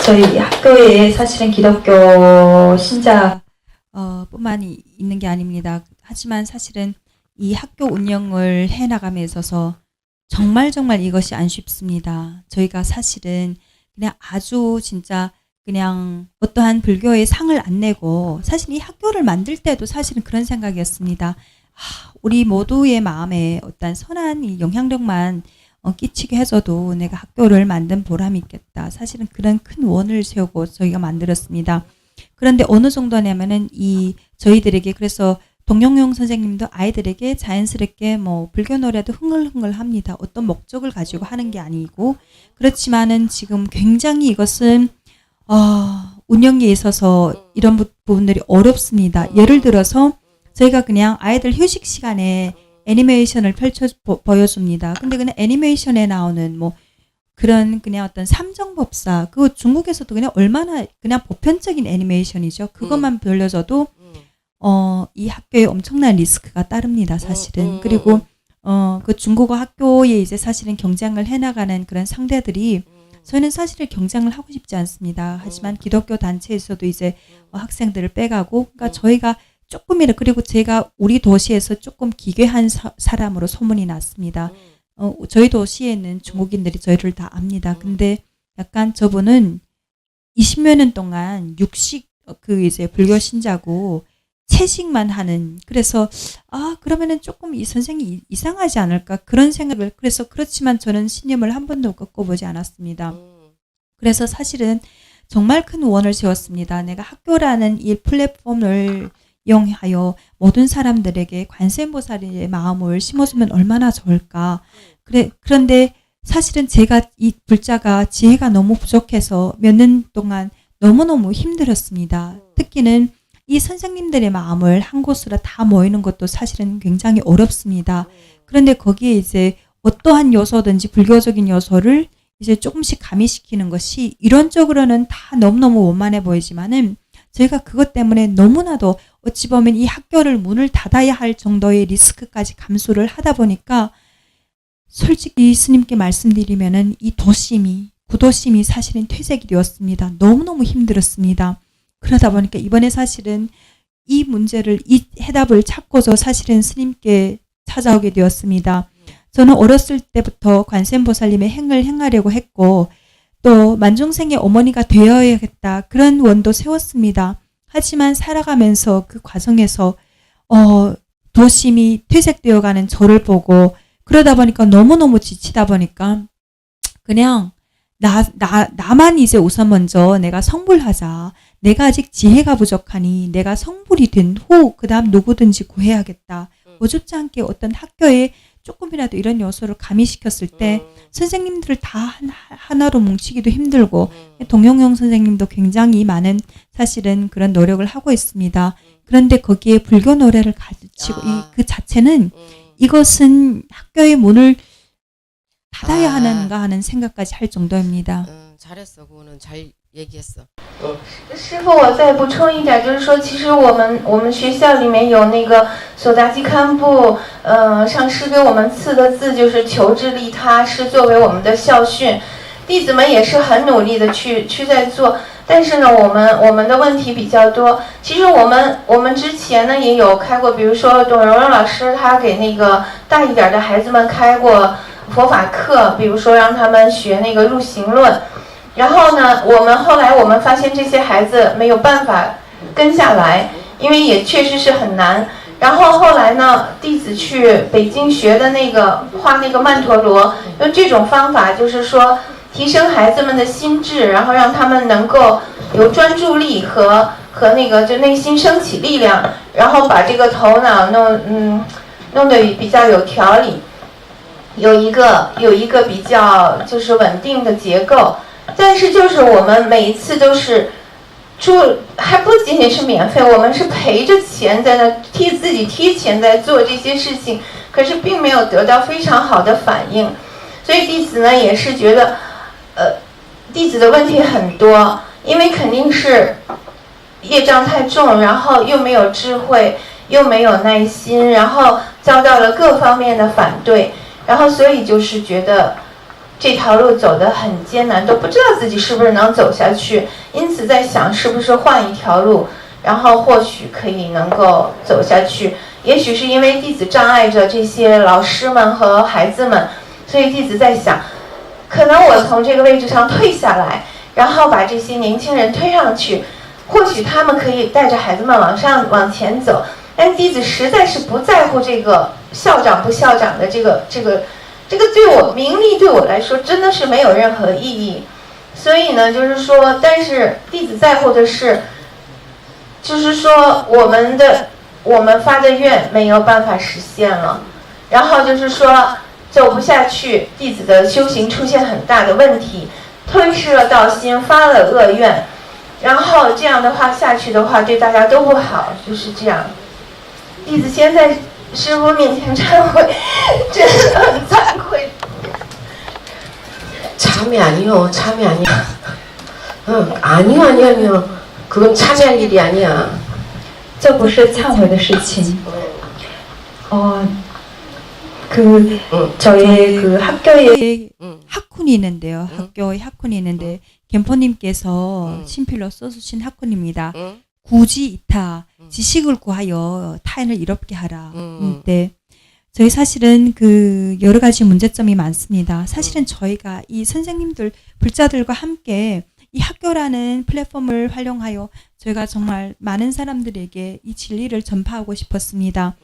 저희 학교에 사실은 기독교 신자 뿐만 있는 게 아닙니다. 하지만 사실은 이 학교 운영을 해나감에 있어서 정말 이것이 안 쉽습니다. 저희가 사실은 그냥 아주 진짜 그냥 어떠한 불교의 상을 안 내고 사실 이 학교를 만들 때도 사실은 그런 생각이었습니다. 우리 모두의 마음에 어떤 선한 이 영향력만 끼치게 해줘도 내가 학교를 만든 보람이 있겠다. 사실은 그런 큰 원을 세우고 저희가 만들었습니다. 그런데 어느 정도냐면은 저희들에게 그래서 동영용 선생님도 아이들에게 자연스럽게 불교 노래도 흥얼흥얼 합니다. 어떤 목적을 가지고 하는 게 아니고, 그렇지만은 지금 굉장히 이것은 운영에 있어서 이런 부분들이 어렵습니다. 예를 들어서 저희가 그냥 아이들 휴식 시간에 애니메이션을 보여줍니다. 근데 그냥 애니메이션에 나오는 그런 그냥 어떤 삼정법사, 그 중국에서도 그냥 얼마나 그냥 보편적인 애니메이션이죠. 그것만 돌려줘도 이 학교에 엄청난 리스크가 따릅니다, 사실은. 그리고 그 중국어 학교에 이제 사실은 경쟁을 해나가는 그런 상대들이 저희는 사실은 경쟁을 하고 싶지 않습니다. 하지만 기독교 단체에서도 이제 학생들을 빼가고, 그러니까 저희가 조금이라도, 그리고 제가 우리 도시에서 조금 기괴한 사람으로 소문이 났습니다. 저희 도시에는 중국인들이 저희를 다 압니다. 근데 약간 저분은 20여 년 동안 육식, 이제 불교 신자고 채식만 하는, 그래서 그러면은 조금 이 선생이 이상하지 않을까, 그런 생각을, 그래서 그렇지만 저는 신념을 한 번도 꺾어보지 않았습니다. 그래서 사실은 정말 큰 원을 세웠습니다. 내가 학교라는 이 플랫폼을 이용하여 모든 사람들에게 관세음보살의 마음을 심어주면 얼마나 좋을까. 그런데 사실은 제가 이 불자가 지혜가 너무 부족해서 몇 년 동안 너무너무 힘들었습니다. 특히는 이 선생님들의 마음을 한 곳으로 다 모이는 것도 사실은 굉장히 어렵습니다. 그런데 거기에 이제 어떠한 요소든지 불교적인 요소를 이제 조금씩 가미시키는 것이 이론적으로는 다 너무너무 원만해 보이지만은 저희가 그것 때문에 너무나도 어찌 보면 이 학교를 문을 닫아야 할 정도의 리스크까지 감수를 하다 보니까 솔직히 스님께 말씀드리면은 이 도심이 구도심이 사실은 퇴색이 되었습니다. 너무너무 힘들었습니다. 그러다 보니까 이번에 사실은 이 문제를 이 해답을 찾고서 사실은 스님께 찾아오게 되었습니다. 저는 어렸을 때부터 관세음보살님의 행을 행하려고 했고 또 만중생의 어머니가 되어야겠다 그런 원도 세웠습니다. 하지만 살아가면서 그 과정에서 도심이 퇴색되어가는 저를 보고 그러다 보니까 너무너무 지치다 보니까 그냥 나만 이제 우선 먼저 내가 성불하자. 내가 아직 지혜가 부족하니 내가 성불이 된 후 그 다음 누구든지 구해야겠다. 어줍지 않게 어떤 학교에 조금이라도 이런 요소를 가미시켰을 때 선생님들을 다 하나로 뭉치기도 힘들고 동영용 선생님도 굉장히 많은 사실은 그런 노력을 하고 있습니다. 그런데 거기에 불교 노래를 가르치고 그 자체는 이것은 학교의 문을 닫아야 하는가 하는 생각까지 할 정도입니다. 잘했어. 그거는 잘 얘기했어.师傅，我再补充一点，就是说，其实我们学校里面有那个索达基堪布，上师给我们赐的字就是求之利他，是作为我们的校训。弟子们也是很努力的去在做，但是呢，我们的问题比较多。其实我们之前呢也有开过，比如说董蓉蓉老师他给那个大一点的孩子们开过佛法课，比如说让他们学那个入行论。然后呢，后来我们发现这些孩子没有办法跟下来，因为也确实是很难。然后后来呢，弟子去北京学的那个画那个曼陀罗，用这种方法就是说提升孩子们的心智，然后让他们能够有专注力和那个就内心升起力量，然后把这个头脑弄得比较有条理，有一个比较就是稳定的结构。但是就是我们每一次都是还不仅仅是免费，我们是赔着钱在那自己贴钱在做这些事情，可是并没有得到非常好的反应。所以弟子呢也是觉得弟子的问题很多，因为肯定是业障太重，然后又没有智慧，又没有耐心，然后遭到了各方面的反对，然后所以就是觉得这条路走得很艰难，都不知道自己是不是能走下去，因此在想是不是换一条路，然后或许可以能够走下去。也许是因为弟子障碍着这些老师们和孩子们，所以弟子在想，可能我从这个位置上退下来，然后把这些年轻人推上去，或许他们可以带着孩子们往前走。但弟子实在是不在乎这个校长不校长的这个对我名利对我来说真的是没有任何意义。所以呢，就是说，但是弟子在乎的是，就是说我们发的愿没有办法实现了，然后就是说走不下去，弟子的修行出现很大的问题，推失了道心，发了恶愿，然后这样的话下去的话对大家都不好，就是这样。弟子现在师父面前忏悔，真的很惭愧。 참이 아니요. 참이 아니야. 아니요. 그건 참여할 일이 아니야. 这不是忏悔的事情。저희 그 학교에 학훈이 있는데요. 학교에 학훈이 있는데 겐포님께서 친필로 써주신 학훈입니다. 구지 이타 지식을 구하여 타인을 이롭게 하라. 네. 저희 사실은 그 여러 가지 문제점이 많습니다. 사실은 저희가 이 선생님들 불자들과 함께 이 학교라는 플랫폼을 활용하여 저희가 정말 많은 사람들에게 이 진리를 전파하고 싶었습니다.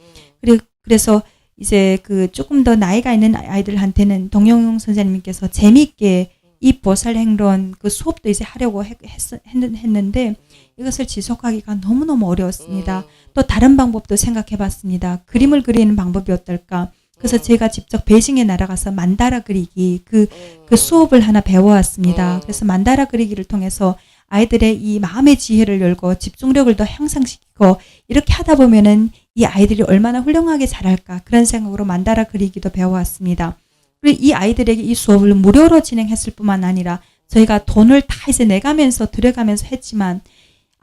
그래서 이제 그 조금 더 나이가 있는 아이들한테는 동영용 선생님께서 재미있게 이 보살 행론 그 수업도 이제 하려고 했는데 이것을 지속하기가 너무너무 어려웠습니다. 또 다른 방법도 생각해 봤습니다. 그림을 그리는 방법이 어떨까? 그래서 제가 직접 베이징에 날아가서 만다라 그리기 그 수업을 하나 배워왔습니다. 그래서 만다라 그리기를 통해서 아이들의 이 마음의 지혜를 열고 집중력을 더 향상시키고 이렇게 하다 보면은 이 아이들이 얼마나 훌륭하게 자랄까 그런 생각으로 만다라 그리기도 배워왔습니다. 그리고 이 아이들에게 이 수업을 무료로 진행했을 뿐만 아니라 저희가 돈을 다 이제 내가면서 들여가면서 했지만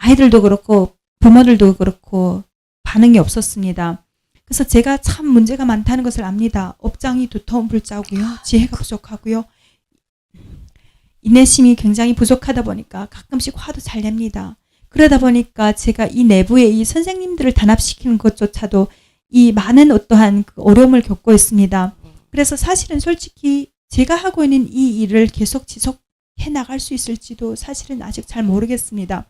아이들도 그렇고 부모들도 그렇고 반응이 없었습니다. 그래서 제가 참 문제가 많다는 것을 압니다. 업장이 두터운 불자고요. 지혜가 부족하고요. 인내심이 굉장히 부족하다 보니까 가끔씩 화도 잘 냅니다. 그러다 보니까 제가 이 내부에 이 선생님들을 단합시키는 것조차도 이 많은 어떠한 그 어려움을 겪고 있습니다. 그래서 사실은 솔직히 제가 하고 있는 이 일을 계속 지속해 나갈 수 있을지도 사실은 아직 잘 모르겠습니다.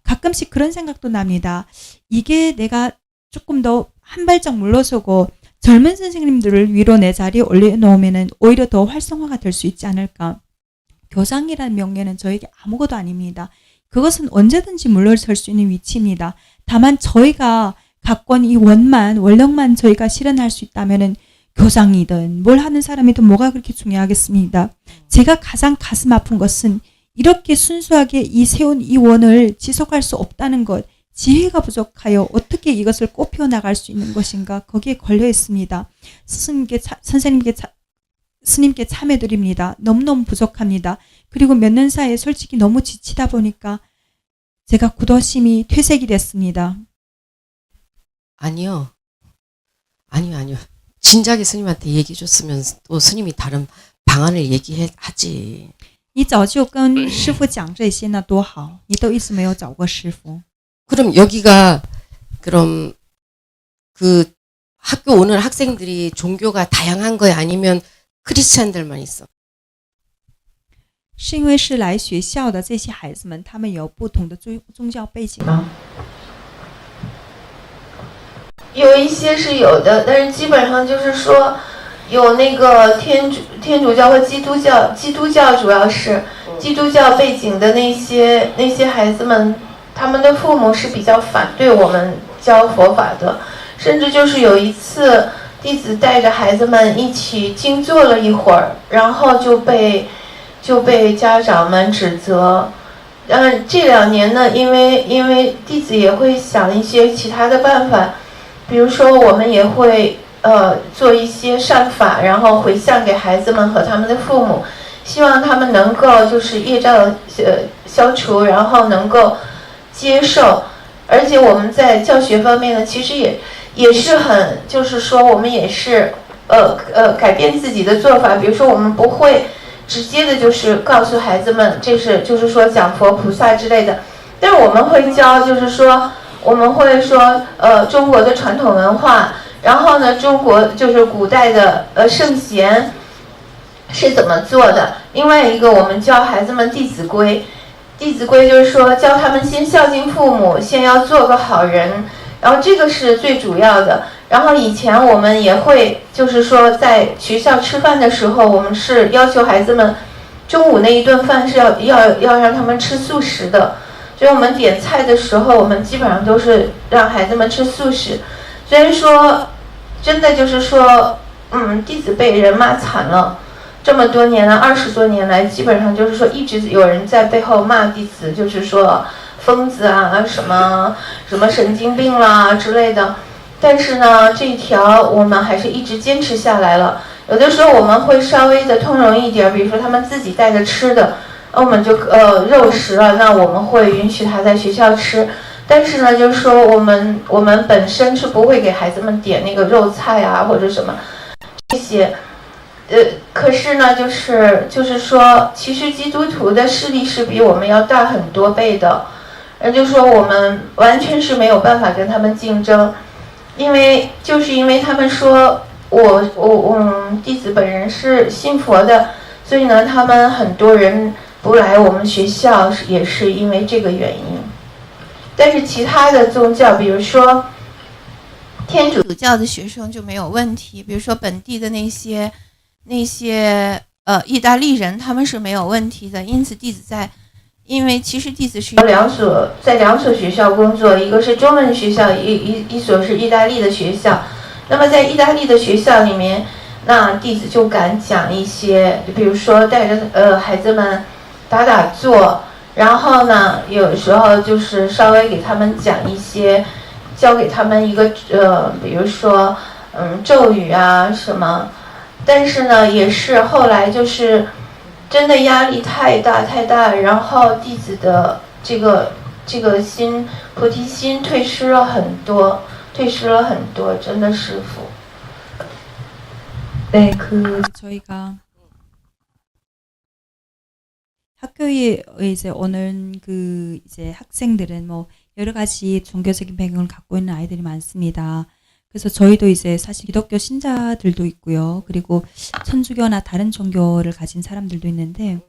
가끔씩 그런 생각도 납니다. 이게 내가 조금 더 한 발짝 물러서고 젊은 선생님들을 위로 내 자리에 올려놓으면 오히려 더 활성화가 될 수 있지 않을까. 교장이라는 명예는 저에게 아무것도 아닙니다. 그것은 언제든지 물러설 수 있는 위치입니다. 다만 저희가 갖고 있는 이 원력만 저희가 실현할 수 있다면은 교장이든 뭘 하는 사람이든 뭐가 그렇게 중요하겠습니다. 제가 가장 가슴 아픈 것은 이렇게 순수하게 이 세운 이 원을 지속할 수 없다는 것, 지혜가 부족하여 어떻게 이것을 꽃피워 나갈 수 있는 것인가 거기에 걸려 있습니다. 스님께 참여드립니다. 너무너무 부족합니다. 그리고 몇 년 사이에 솔직히 너무 지치다 보니까 제가 굳어심이 퇴색이 됐습니다. 아니요. 진작에 스님한테 얘기해 줬으면 또 스님이 다른 방안을 얘기하지. 你早就跟师父讲这些那多好，你都一直没有找过师父。 그럼 여기가 그럼 그 학교 오는 학생들이 종교가 다양한 거야 아니면 크리스찬들만 있어? 是因为是来学校的这些孩子们，他们有不同的宗教背景吗？有一些是有的，但是基本上就是说，有那个天主教和基督教主要是基督教背景的那些孩子们，他们的父母是比较反对我们教佛法的，甚至就是有一次弟子带着孩子们一起静坐了一会儿，然后就被家长们指责。这2年呢，因为弟子也会想一些其他的办法，比如说我们也会做一些善法，然后回向给孩子们和他们的父母，希望他们能够就是业障消除，然后能够接受。而且我们在教学方面呢，其实也是很，就是说我们也是改变自己的做法，比如说我们不会直接的就是告诉孩子们这是就是说讲佛菩萨之类的，但是我们会教，就是说我们会说中国的传统文化，然后呢中国就是古代的圣贤是怎么做的。另外一个我们教孩子们弟子规，弟子规就是说教他们先孝敬父母，先要做个好人，然后这个是最主要的。然后以前我们也会就是说在学校吃饭的时候，我们是要求孩子们中午那一顿饭是要让他们吃素食的，所以我们点菜的时候我们基本上都是让孩子们吃素食。虽然说真的就是说弟子被人骂惨了，这么多年来20多年来，基本上就是说一直有人在背后骂弟子，就是说疯子啊，什么神经病啦之类的。但是呢，这一条我们还是一直坚持下来了。有的时候我们会稍微的通融一点，比如说他们自己带着吃的，我们就肉食了，那我们会允许他在学校吃。但是呢，就是说我们本身是不会给孩子们点那个肉菜啊或者什么这些。可是呢，就是说，其实基督徒的势力是比我们要大很多倍的，就是说我们完全是没有办法跟他们竞争，因为他们说我弟子本人是信佛的，所以呢，他们很多人不来我们学校也是因为这个原因。但是其他的宗教，比如说天主教的学生就没有问题，比如说本地的那些意大利人，他们是没有问题的。因此弟子因为其实弟子是在两所学校工作，一个是中文学校，一所是意大利的学校。那么在意大利的学校里面，那弟子就敢讲一些，比如说带着孩子们打坐，然后呢有时候就是稍微给他们讲一些，教给他们一个比如说咒语啊什么。但是呢，也是后来就是真的压力太大，然后弟子的这这个心菩提心退失了很多，真的师父。 네, 그 저희가 학교에 이제 오는 그 이제 학생들은 뭐 여러 가지 종교적인 배경을 갖고 있는 아이들이 많습니다. 그래서 저희도 이제 사실 기독교 신자들도 있고요. 그리고 천주교나 다른 종교를 가진 사람들도 있는데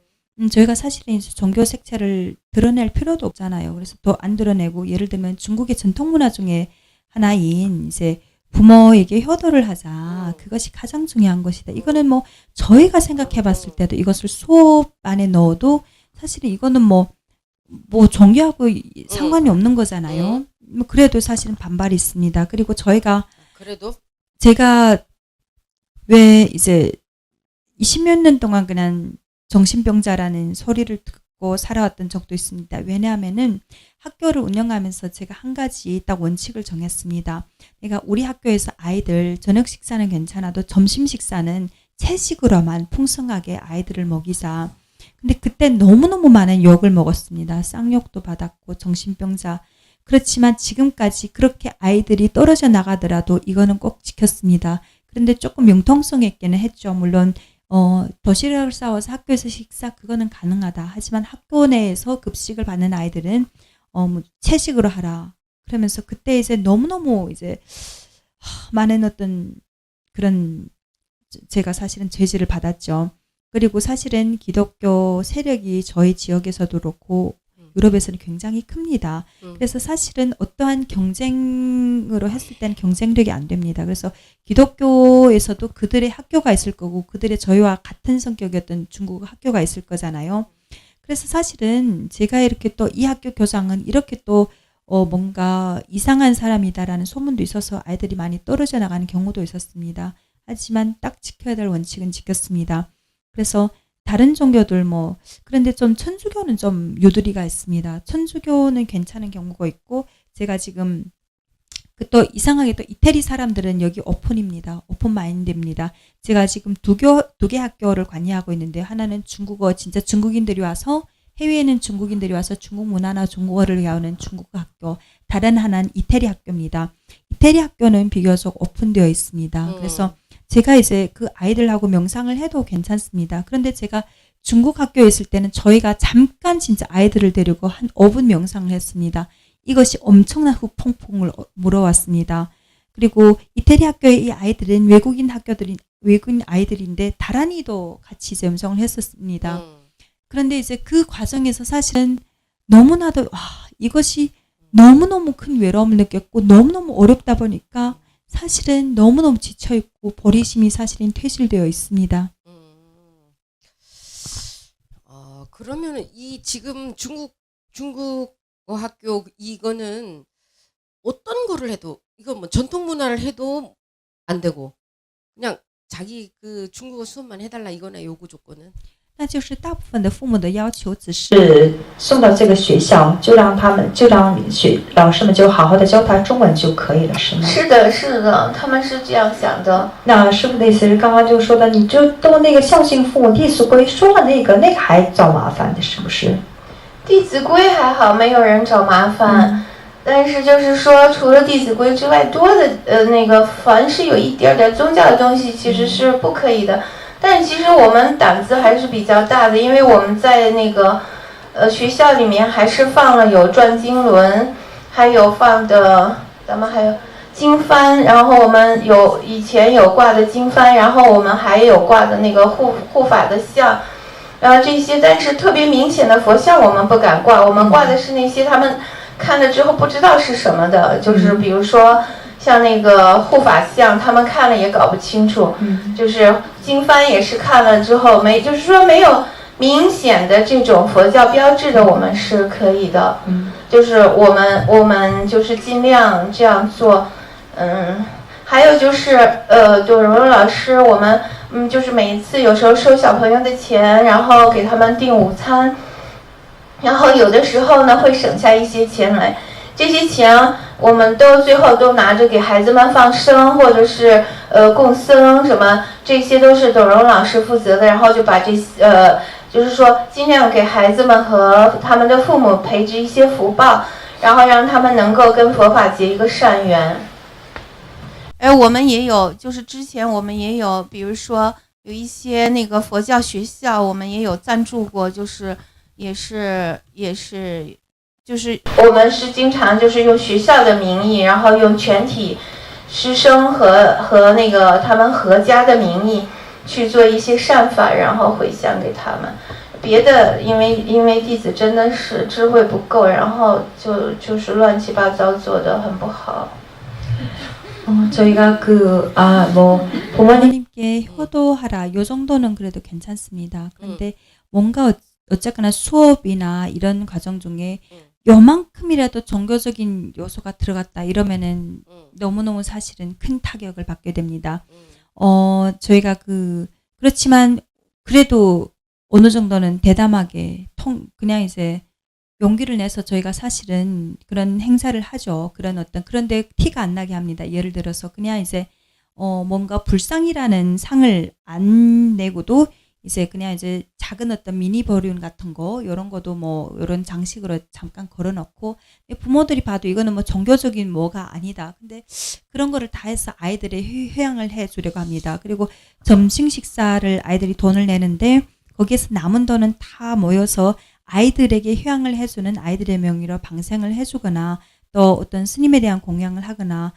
저희가 사실은 이제 종교 색채를 드러낼 필요도 없잖아요. 그래서 또 안 드러내고 예를 들면 중국의 전통 문화 중에 하나인 이제 부모에게 효도를 하자. 그것이 가장 중요한 것이다. 이거는 뭐 저희가 생각해 봤을 때도 이것을 수업 안에 넣어도 사실은 이거는 뭐 종교하고 상관이 없는 거잖아요. 뭐 그래도 사실은 반발이 있습니다. 그리고 저희가 그래도 제가 왜 이제 20몇 년 동안 그냥 정신병자라는 소리를 듣고 살아왔던 적도 있습니다. 왜냐하면은 학교를 운영하면서 제가 한 가지 딱 원칙을 정했습니다. 그러니까 우리 학교에서 아이들 저녁 식사는 괜찮아도 점심 식사는 채식으로만 풍성하게 아이들을 먹이자. 근데 그때 너무너무 많은 욕을 먹었습니다. 쌍욕도 받았고 정신병자. 그렇지만 지금까지 그렇게 아이들이 떨어져 나가더라도 이거는 꼭 지켰습니다. 그런데 조금 융통성 있게는 했죠. 물론 도시락을 싸워서 학교에서 식사 그거는 가능하다. 하지만 학교 내에서 급식을 받는 아이들은 뭐 채식으로 하라. 그러면서 그때 이제 너무너무 이제 많은 어떤 그런 제가 사실은 제지를 받았죠. 그리고 사실은 기독교 세력이 저희 지역에서도 그렇고 유럽에서는 굉장히 큽니다. 그래서 사실은 어떠한 경쟁으로 했을 때는 경쟁력이 안 됩니다. 그래서 기독교에서도 그들의 학교가 있을 거고 그들의 저희와 같은 성격이었던 중국 학교가 있을 거잖아요. 그래서 사실은 제가 이렇게 또 이 학교 교장은 이렇게 또 뭔가 이상한 사람이다라는 소문도 있어서 아이들이 많이 떨어져 나가는 경우도 있었습니다. 하지만 딱 지켜야 될 원칙은 지켰습니다. 그래서 다른 종교들 뭐 그런데 좀 천주교는 좀 유두리가 있습니다. 천주교는 괜찮은 경우가 있고 제가 지금 또 이상하게 또 이태리 사람들은 여기 오픈입니다. 오픈 마인드입니다. 제가 지금 두 개 학교를 관리하고 있는데 하나는 중국어 진짜 중국인들이 와서 해외에는 중국인들이 와서 중국 문화나 중국어를 배우는 중국어 학교, 다른 하나는 이태리 학교입니다. 이태리 학교는 비교적 오픈되어 있습니다. 그래서 제가 이제 그 아이들하고 명상을 해도 괜찮습니다. 그런데 제가 중국 학교에 있을 때는 저희가 잠깐 진짜 아이들을 데리고 한 5분 명상을 했습니다. 이것이 엄청난 후폭풍을 물어왔습니다. 그리고 이태리 학교의 이 아이들은 외국인 아이들인데 다란이도 같이 이제 명상을 했었습니다. 그런데 이제 그 과정에서 사실은 너무나도 이것이 너무너무 큰 외로움을 느꼈고 너무너무 어렵다 보니까 사실은 너무너무 지쳐있고 버리심이 사실은 퇴실되어 있습니다. 그러면은 이 지금 중국어 학교 이거는 어떤 거를 해도 이거 뭐 전통 문화를 해도 안 되고 그냥 자기 그 중국어 수업만 해달라 이거나 요구 조건은? 那就是大部分的父母的要求只是是送到这个学校，就让老师们就好好的教他中文就可以了，是吗？是的，是的，他们是这样想的。那师傅的意思是刚刚就说的，你就都那个孝敬父母、弟子规说了那个还找麻烦的，是不是？弟子规还好，没有人找麻烦。但是就是说，除了弟子规之外，多的那个凡是有一点点宗教的东西，其实是不可以的。但是其实我们胆子还是比较大的，因为我们在那个学校里面还是放了有转经轮，还有放的咱们还有经幡，然后我们以前有挂的经幡，然后我们还有挂的那个护法的像，然后这些但是特别明显的佛像我们不敢挂，我们挂的是那些他们看了之后不知道是什么的，就是比如说像那个护法像，他们看了也搞不清楚，就是经幡也是看了之后就是说没有明显的这种佛教标志的，我们是可以的，就是我们就是尽量这样做，还有就是就是柔柔老师，我们就是每一次有时候收小朋友的钱，然后给他们订午餐，然后有的时候呢会省下一些钱来。这些钱我们最后都拿着给孩子们放生，或者是供僧什么，这些都是董荣老师负责的。然后就把就是说尽量给孩子们和他们的父母培植一些福报，然后让他们能够跟佛法结一个善缘。我们也有，就是之前我们也有，比如说有一些那个佛教学校，我们也有赞助过，就是也是就是我们是经常就是用学校的名义，然后用全体师生和那个他们合家的名义去做一些善法，然后回向给他们。别的因为弟子真的是智慧不够，然后就是乱七八糟做得很不好。 저희가 뭐 부모님 부모님께 효도하라 요 정도는 그래도 괜찮습니다. 그런데 뭔가 어쨌거나 수업이나 이런 과정 중에 요만큼이라도 종교적인 요소가 들어갔다 이러면은 너무너무 사실은 큰 타격을 받게 됩니다. 저희가 그렇지만 그래도 어느 정도는 대담하게 그냥 이제 용기를 내서 저희가 사실은 그런 행사를 하죠. 그런데 티가 안 나게 합니다. 예를 들어서 그냥 이제 뭔가 불상이라는 상을 안 내고도 이제 그냥 이제 작은 어떤 미니 버륜 같은 거 이런 것도 뭐 이런 장식으로 잠깐 걸어놓고 부모들이 봐도 이거는 뭐 종교적인 뭐가 아니다. 근데 그런 거를 다 해서 아이들의 휴양을 해주려고 합니다. 그리고 점심 식사를 아이들이 돈을 내는데 거기에서 남은 돈은 다 모여서 아이들에게 휴양을 해주는 아이들의 명의로 방생을 해주거나 또 어떤 스님에 대한 공양을 하거나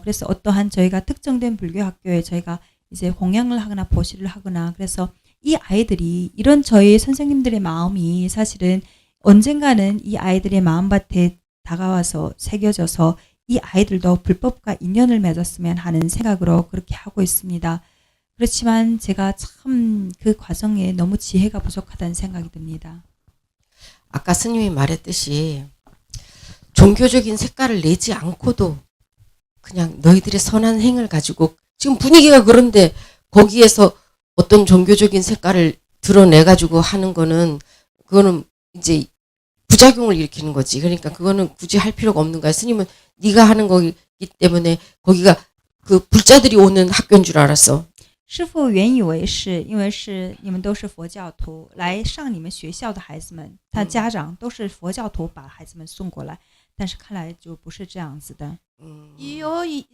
그래서 어떠한 저희가 특정된 불교 학교에 저희가 이제 공양을 하거나 보시를 하거나 그래서 이 아이들이 이런 저희 선생님들의 마음이 사실은 언젠가는 이 아이들의 마음밭에 다가와서 새겨져서 이 아이들도 불법과 인연을 맺었으면 하는 생각으로 그렇게 하고 있습니다. 그렇지만 제가 참 그 과정에 너무 지혜가 부족하다는 생각이 듭니다. 아까 스님이 말했듯이 종교적인 색깔을 내지 않고도 그냥 너희들의 선한 행을 가지고 지금 분위기가 그런데 거기에서 어떤 종교적인 색깔을 드러내가지고 하는 거는 그거는 이제 부작용을 일으키는 거지. 그러니까 그거는 굳이 할 필요가 없는 거야. 스님은 네가 하는 거기 때문에 거기가 그 불자들이 오는 학교인 줄 알았어. 师父原以为是因为是你们都是佛教徒来上你们学校的孩子们，他家长都是佛教徒把孩子们送过来，但是看来就不是这样子的。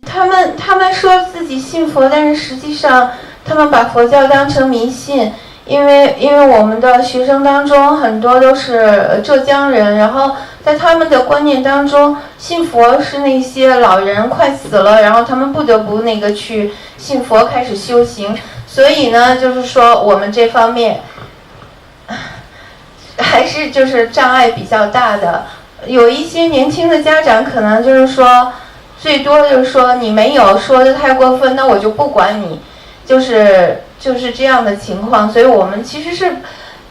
他们说自己信佛，但是实际上他们把佛教当成迷信，因为我们的学生当中很多都是浙江人，然后在他们的观念当中，信佛是那些老人快死了，然后他们不得不那个去信佛开始修行，所以呢，就是说我们这方面还是就是障碍比较大的。有一些年轻的家长可能就是说，最多就是说你没有说的太过分，那我就不管你，就是这样的情况。所以我们其实是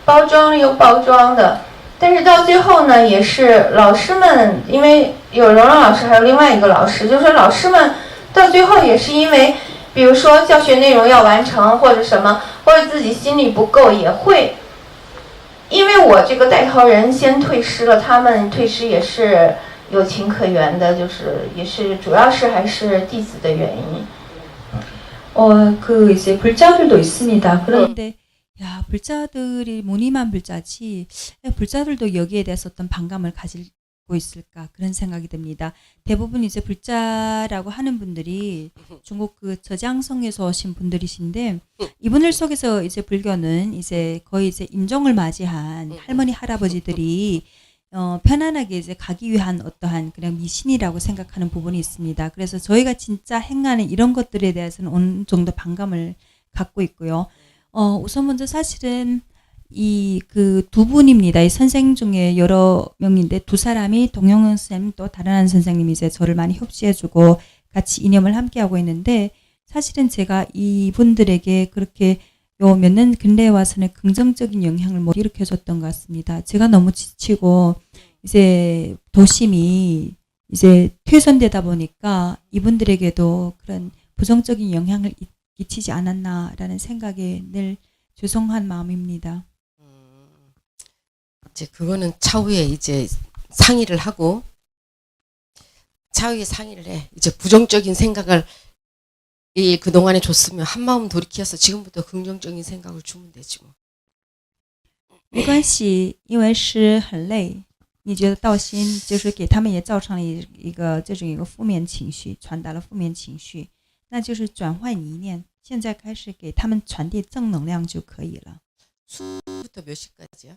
包装又包装的，但是到最后呢，也是老师们，因为有荣老师还有另外一个老师，就是说老师们到最后也是因为，比如说教学内容要完成或者什么，或者自己心里不够，也会。因为我这个带头人先退师了，他们退师也是有情可原的，就是也是主要是还是弟子的原因。 이제 불자들도 있습니다. 그런데 야 불자들이 무늬만 불자지 불자들도 여기에 대해서 어떤 반감을 가지고 있을까 그런 생각이 듭니다. 대부분 이제 불자라고 하는 분들이 중국 그 저장성에서 오신 분들이신데 이분들 속에서 이제 불교는 이제 거의 이제 임종을 맞이한 할머니 할아버지들이 편안하게 이제 가기 위한 어떠한 그냥 미신이라고 생각하는 부분이 있습니다. 그래서 저희가 진짜 행하는 이런 것들에 대해서는 어느 정도 반감을 갖고 있고요. 우선 먼저 사실은 이 그 두 분입니다. 이 선생 중에 여러 명인데 두 사람이 동영은 쌤 또 다른 한 선생님이 이제 저를 많이 협시해주고 같이 이념을 함께 하고 있는데 사실은 제가 이분들에게 그렇게 요 몇 년 근래에 와서는 긍정적인 영향을 못 일으켜줬던 것 같습니다. 제가 너무 지치고 이제 도심이 이제 퇴선되다 보니까 이분들에게도 그런 부정적인 영향을 끼치지 않았나라는 생각에 늘 죄송한 마음입니다. 이제 그거는 차후에 이제 상의를 하고 차후에 상의를 해. 이제 부정적인 생각을 그동안에 줬으면 한마음 돌이켜서 지금부터 긍정적인 생각을 주면 되지 뭐. 没关系，因为是很累。你觉得道心就是给他们也造成了一个这种一个负面情绪，传达了负面情绪，那就是转换一念，现在开始给他们传递正能量就可以了。 수부터 몇 시까지야?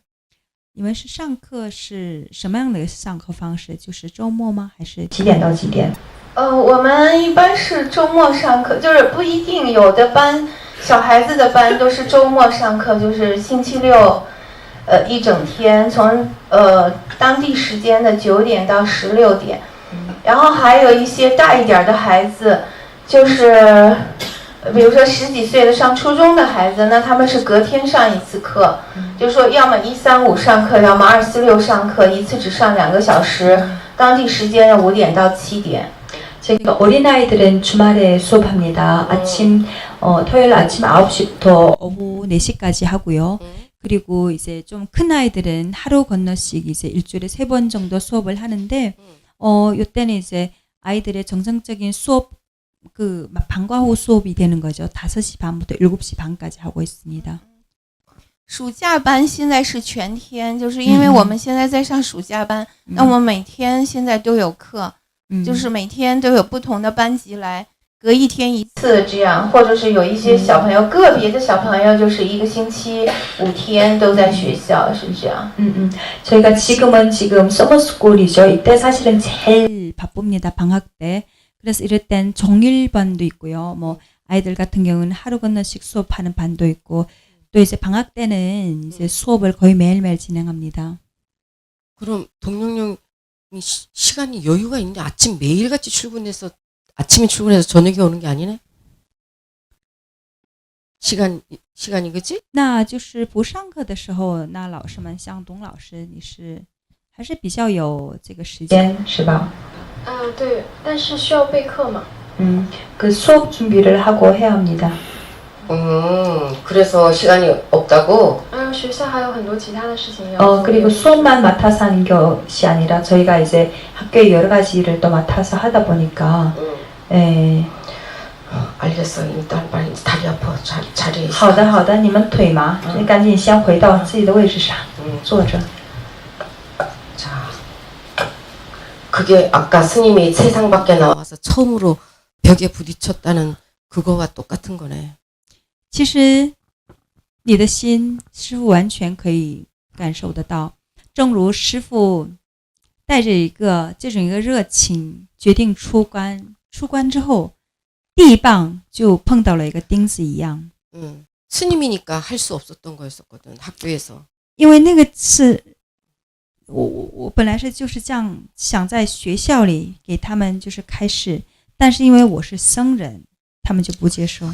你们是上课是什么样的上课方式？就是周末吗？还是几点到几点？我们一般是周末上课，就是不一定，有的班小孩子的班都是周末上课，就是星期六，一整天，从当地时间的9点到16点，然后还有一些大一点的孩子，就是比如说10几岁的上初中的孩子，那他们是隔天上一次课，就是说要么135上课，要么246上课，一次只上2个小时，当地时间5点到7点。 저희가 어린아이들은 주말에 수업합니다. 아침 토요일 아침 9시부터 오후 4시까지 하고요. 그리고 이제 좀 큰 아이들은 하루 건너씩 이제 일주일에 3번 정도 수업을 하는데 요때는 이제 아이들의 정상적인 수업 그 방과 후 수업이 되는 거죠. 5시 반부터 7시 반까지 하고 있습니다. 暑假班现在是全天，就是因为我们现在在上暑假班，那我们每天现在都有课，就是每天都有不同的班级来，隔一天一次这样，或者是有一些小朋友，个别的小朋友就是1个星期5天都在学校，是这样。 저희가 지금 서머스쿨이죠. 이때 사실은 제일 바쁩니다. 방학 때. 그래서 이럴 땐 종일반도 있고요. 뭐 아이들 같은 경우는 하루 건너씩 수업하는 반도 있고 또 이제 방학 때는 이제 수업을 거의 매일매일 진행합니다. 그럼 동영영이 시간이 여유가 있는데 아침 매일같이 출근해서 아침에 출근해서 저녁에 오는 게 아니네? 시간이 그치? 那就是不上课的时候，那老师们像董老师，你是还是比较有这个时间，是吧？对，但是需要备课嘛。 그 수업 준비를 하고 해야 합니다. 그래서 시간이 없다고? 学校还有很多其他的事情要做。 그리고 수업만 맡아서 하는 것이 아니라 저희가 이제 학교에 여러 가지 일을 또 맡아서 하다 보니까 예. 알겠어. 일단 빨리 다리 아파. 자리에 있어. 好的好的，你们腿麻，你赶紧先回到自己的位置上坐着。 자, 그게 아까 스님이 세상 밖에 나와서 처음으로 벽에 부딪혔다는 그거와 똑같은 거네. 其实你的心，师父完全可以感受得到。正如师父带着这种一个热情，决定出关，出关之后，第一棒就碰到了一个钉子一样。 스님이니까 할 수 없었던 거였었거든 학교에서. 因为那个是我本来是就是这样想在学校里给他们就是开示，但是因为我是僧人，他们就不接受。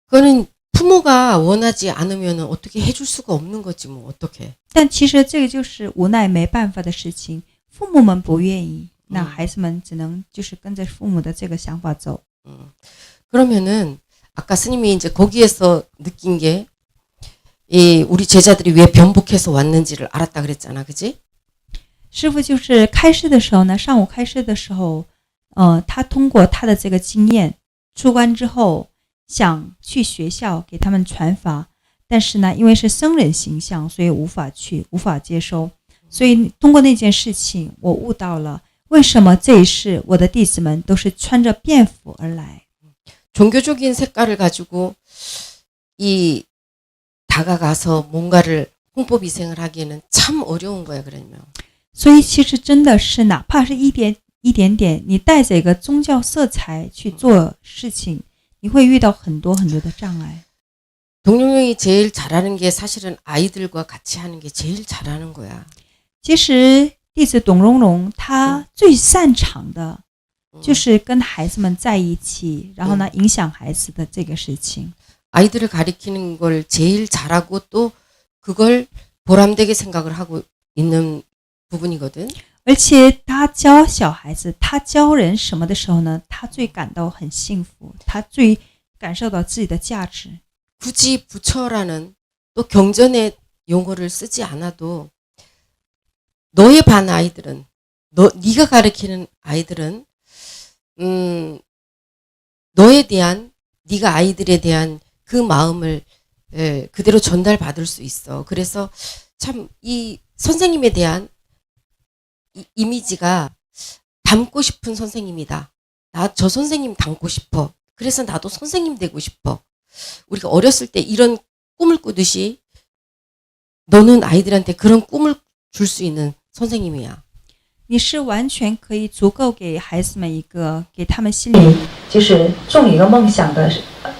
그거는 부모가 원하지 않으면 어떻게 해줄 수가 없는 거지 뭐 어떻게. 但其实这个就是无奈没办法的事情，父母们不愿意，那孩子们只能就是跟着父母的这个想法走。 그러면은 아까 스님이 이제 거기에서 느낀 게 이 우리 제자들이 왜 변복해서 왔는지를 알았다 그랬잖아, 그지? 师父就是开示的时候呢，上午开示的时候，他通过他的这个经验，出关之后想去学校给他们传法，但是呢，因为是僧人形象，所以无法去，无法接收。所以通过那件事情，我悟到了为什么这一世我的弟子们都是穿着便服而来。 종교적인 색깔을 가지고 이 다가가서 뭔가를 홍보비생을 하기에는 참 어려운 거야, 그러면. 所以其实真的是，哪怕是一点点，你带着一个宗教色彩去做事情，你会遇到很多的障碍。 동룡령이 제일 잘하는 게 사실은 아이들과 같이 하는 게 제일 잘하는 거야. 其实弟子董荣荣他最擅长的就是跟孩子们在一起，然后呢影响孩子的这个事情。 아이들을 가리키는 걸 제일 잘하고 또 그걸 보람되게 생각을 하고 있는 부분이거든. 而且他教小孩子，他教人什么的时候呢，他最感到很幸福，他最感受到自己的价值。 굳이 부처라는 또 경전의 용어를 쓰지 않아도 너의 반 아이들은 네가 가르치는 아이들은 너에 대한 네가 아이들에 대한 그 마음을 그대로 전달받을 수 있어. 그래서 참 이 선생님에 대한 이미지가 닮고 싶은 선생님이다. 나 저 선생님 닮고 싶어. 그래서 나도 선생님 되고 싶어. 우리가 어렸을 때 이런 꿈을 꾸듯이 너는 아이들한테 그런 꿈을 줄 수 있는 선생님이야. 你是完全可以足够给孩子们一个给他们心里就是种一个梦想的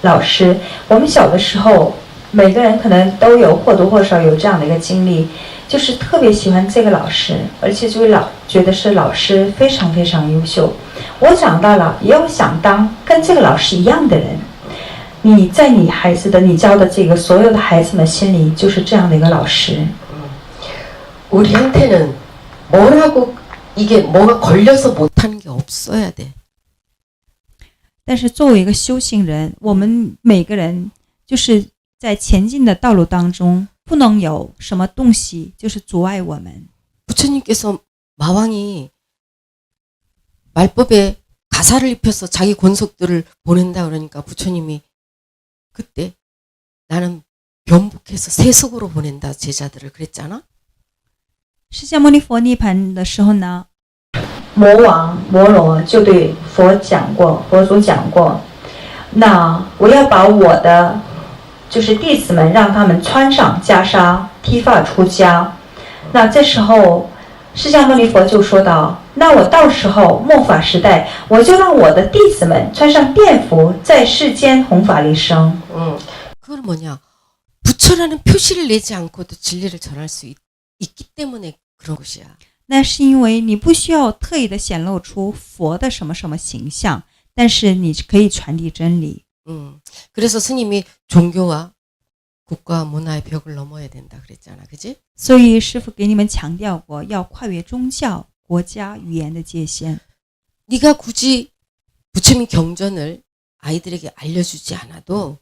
老师。我们小的时候，每个人可能都有或多或少有这样的一个经历，就是特别喜欢这个老师，而且觉得是老师非常非常优秀。我长大了也有想当跟这个老师一样的人。你在你教的这个所有的孩子们心里就是这样的一个老师。 우리한테는 뭐라고 이게 뭐가 걸려서 못하는 게 없어야 돼. 但是作为一个修行人，我们每个人就是在前进的道路当中，不能有什么东西就是阻碍我们。 부처님께서 마왕이 말법에 가사를 입혀서 자기 권속들을 보낸다 그러니까 부처님이 그때 나는 변복해서 세속으로 보낸다 제자들을 그랬잖아. 释迦牟尼佛涅槃的时候呢，魔王摩罗就对佛祖讲过，那我要把我的就是弟子们让他们穿上袈裟，剃发出家。那这时候释迦牟尼佛就说道，那我到时候末法时代，我就让我的弟子们穿上便服，在世间弘法利生。 그건 뭐냐? 부처라는 표시를 내지 않고도 진리를 전할 수 있기 때문에 그런 것이야. 那是因为你不需要特意的显露出佛的什么什么形象，但是你可以传递真理。 그래서 스님이 종교와 국가 문화의 벽을 넘어야 된다 그랬잖아, 그지? 所以师父给你们强调过，要跨越宗教、国家、语言的界限。 네가 굳이 부처님 경전을 아이들에게 알려주지 않아도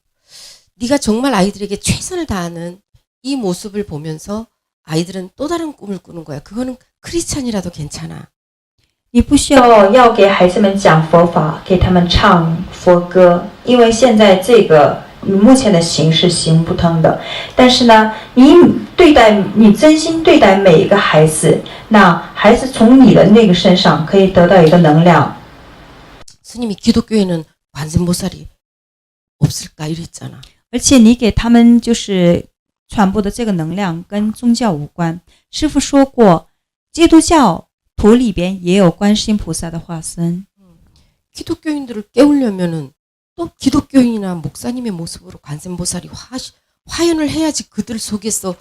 네가 정말 아이들에게 최선을 다하는 이 모습을 보면서 아이들은 또 다른 꿈을 꾸는 거야. 그거는 크리스찬이라도 괜찮아. 你不需要要给孩子们讲佛法，给他们唱佛歌，因为现在这个目前的形是行不通的。但是呢，你真心对待每一个孩子，那孩子从你的那个身上可以得到一个能量。 스님이 기독교에는 관세음보살이 없을까 이랬잖아. 而且你给他们就是传播的这个能量跟宗教无关。师父说过，基督教徒里边也有观世音菩萨的化身。 기독교인들을 깨우려면은 또 기독교인이나 목사님의 모습으로 관세음보살이 화연을 해야지 그들 속에서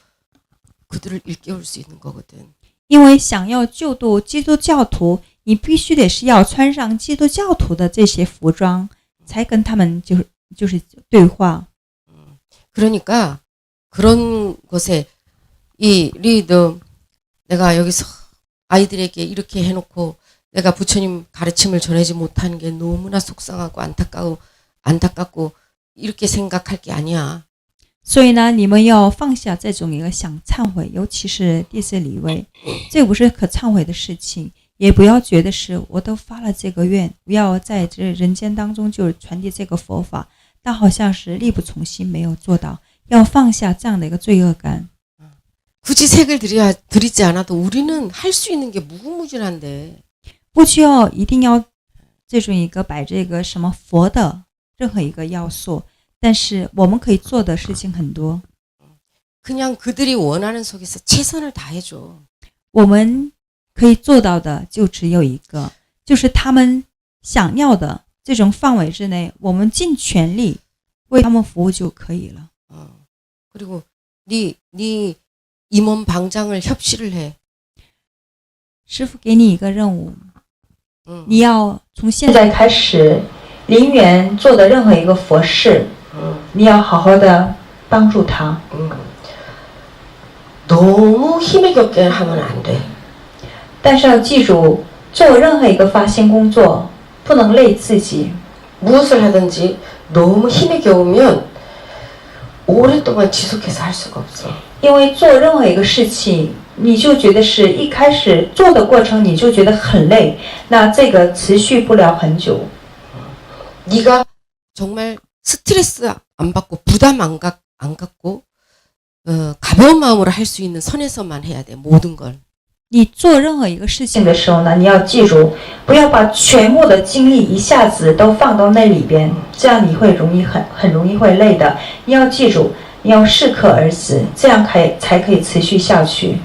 그들을 일깨울 수 있는 거거든. 因为想要救度基督教徒，你必须得是要穿上基督教徒的这些服装，才跟他们就是对话。 그러니까 그런 것에 이 리더 내가 여기서 아이들에게 이렇게 해놓고 내가 부처님 가르침을 전하지 못하는 게 너무나 속상하고 안타깝고 이렇게 생각할 게 아니야. 所以呢，你们要放下这种一个想忏悔，尤其是第四礼位，这不是可忏悔的事情，也不要觉得是我都发了这个愿，不要在这人间当中就是传递这个佛法，但好像是力不从心，没有做到，要放下这样的一个罪恶感。 굳이 색을 드리지 않아도 우리는 할 수 있는 게 무궁무진한데. 不需要一定要这种一个摆这个什么佛的任何一个要素，但是我们可以做的事情很多。 그냥 그들이 원하는 속에서 최선을 다해줘. 我们可以做到的就只有一个，就是他们想要的这种范围之内，我们尽全力为他们服务就可以了。 그리고 네 임원 방장을 협시를 해. 师父给你一个任务，你要从现现在开始，林园做的任何一个佛事，你要好好的帮助他。 너무 힘을 겹게 하면 안 돼. 但是要记住，做任何一个发心工作，不能累自己。 무엇을 하든지 너무 힘에 겨우면 오랫동안 지속해서 할 수가 없어. 因为做任何一个事情，你就觉得是一开始做的过程，你就觉得很累，那这个持续不了很久。 네가 정말 스트레스 안 받고 부담 안 갖고 가벼운 마음으로 할 수 있는 선에서만 해야 돼. 모든 걸. 你做任何一个事情的时候呢，你要记住，不要把全部的精力一下子都放到那里边，这样你会很容易会累的。你要记住，你要适可而止，这样才可以持续下去。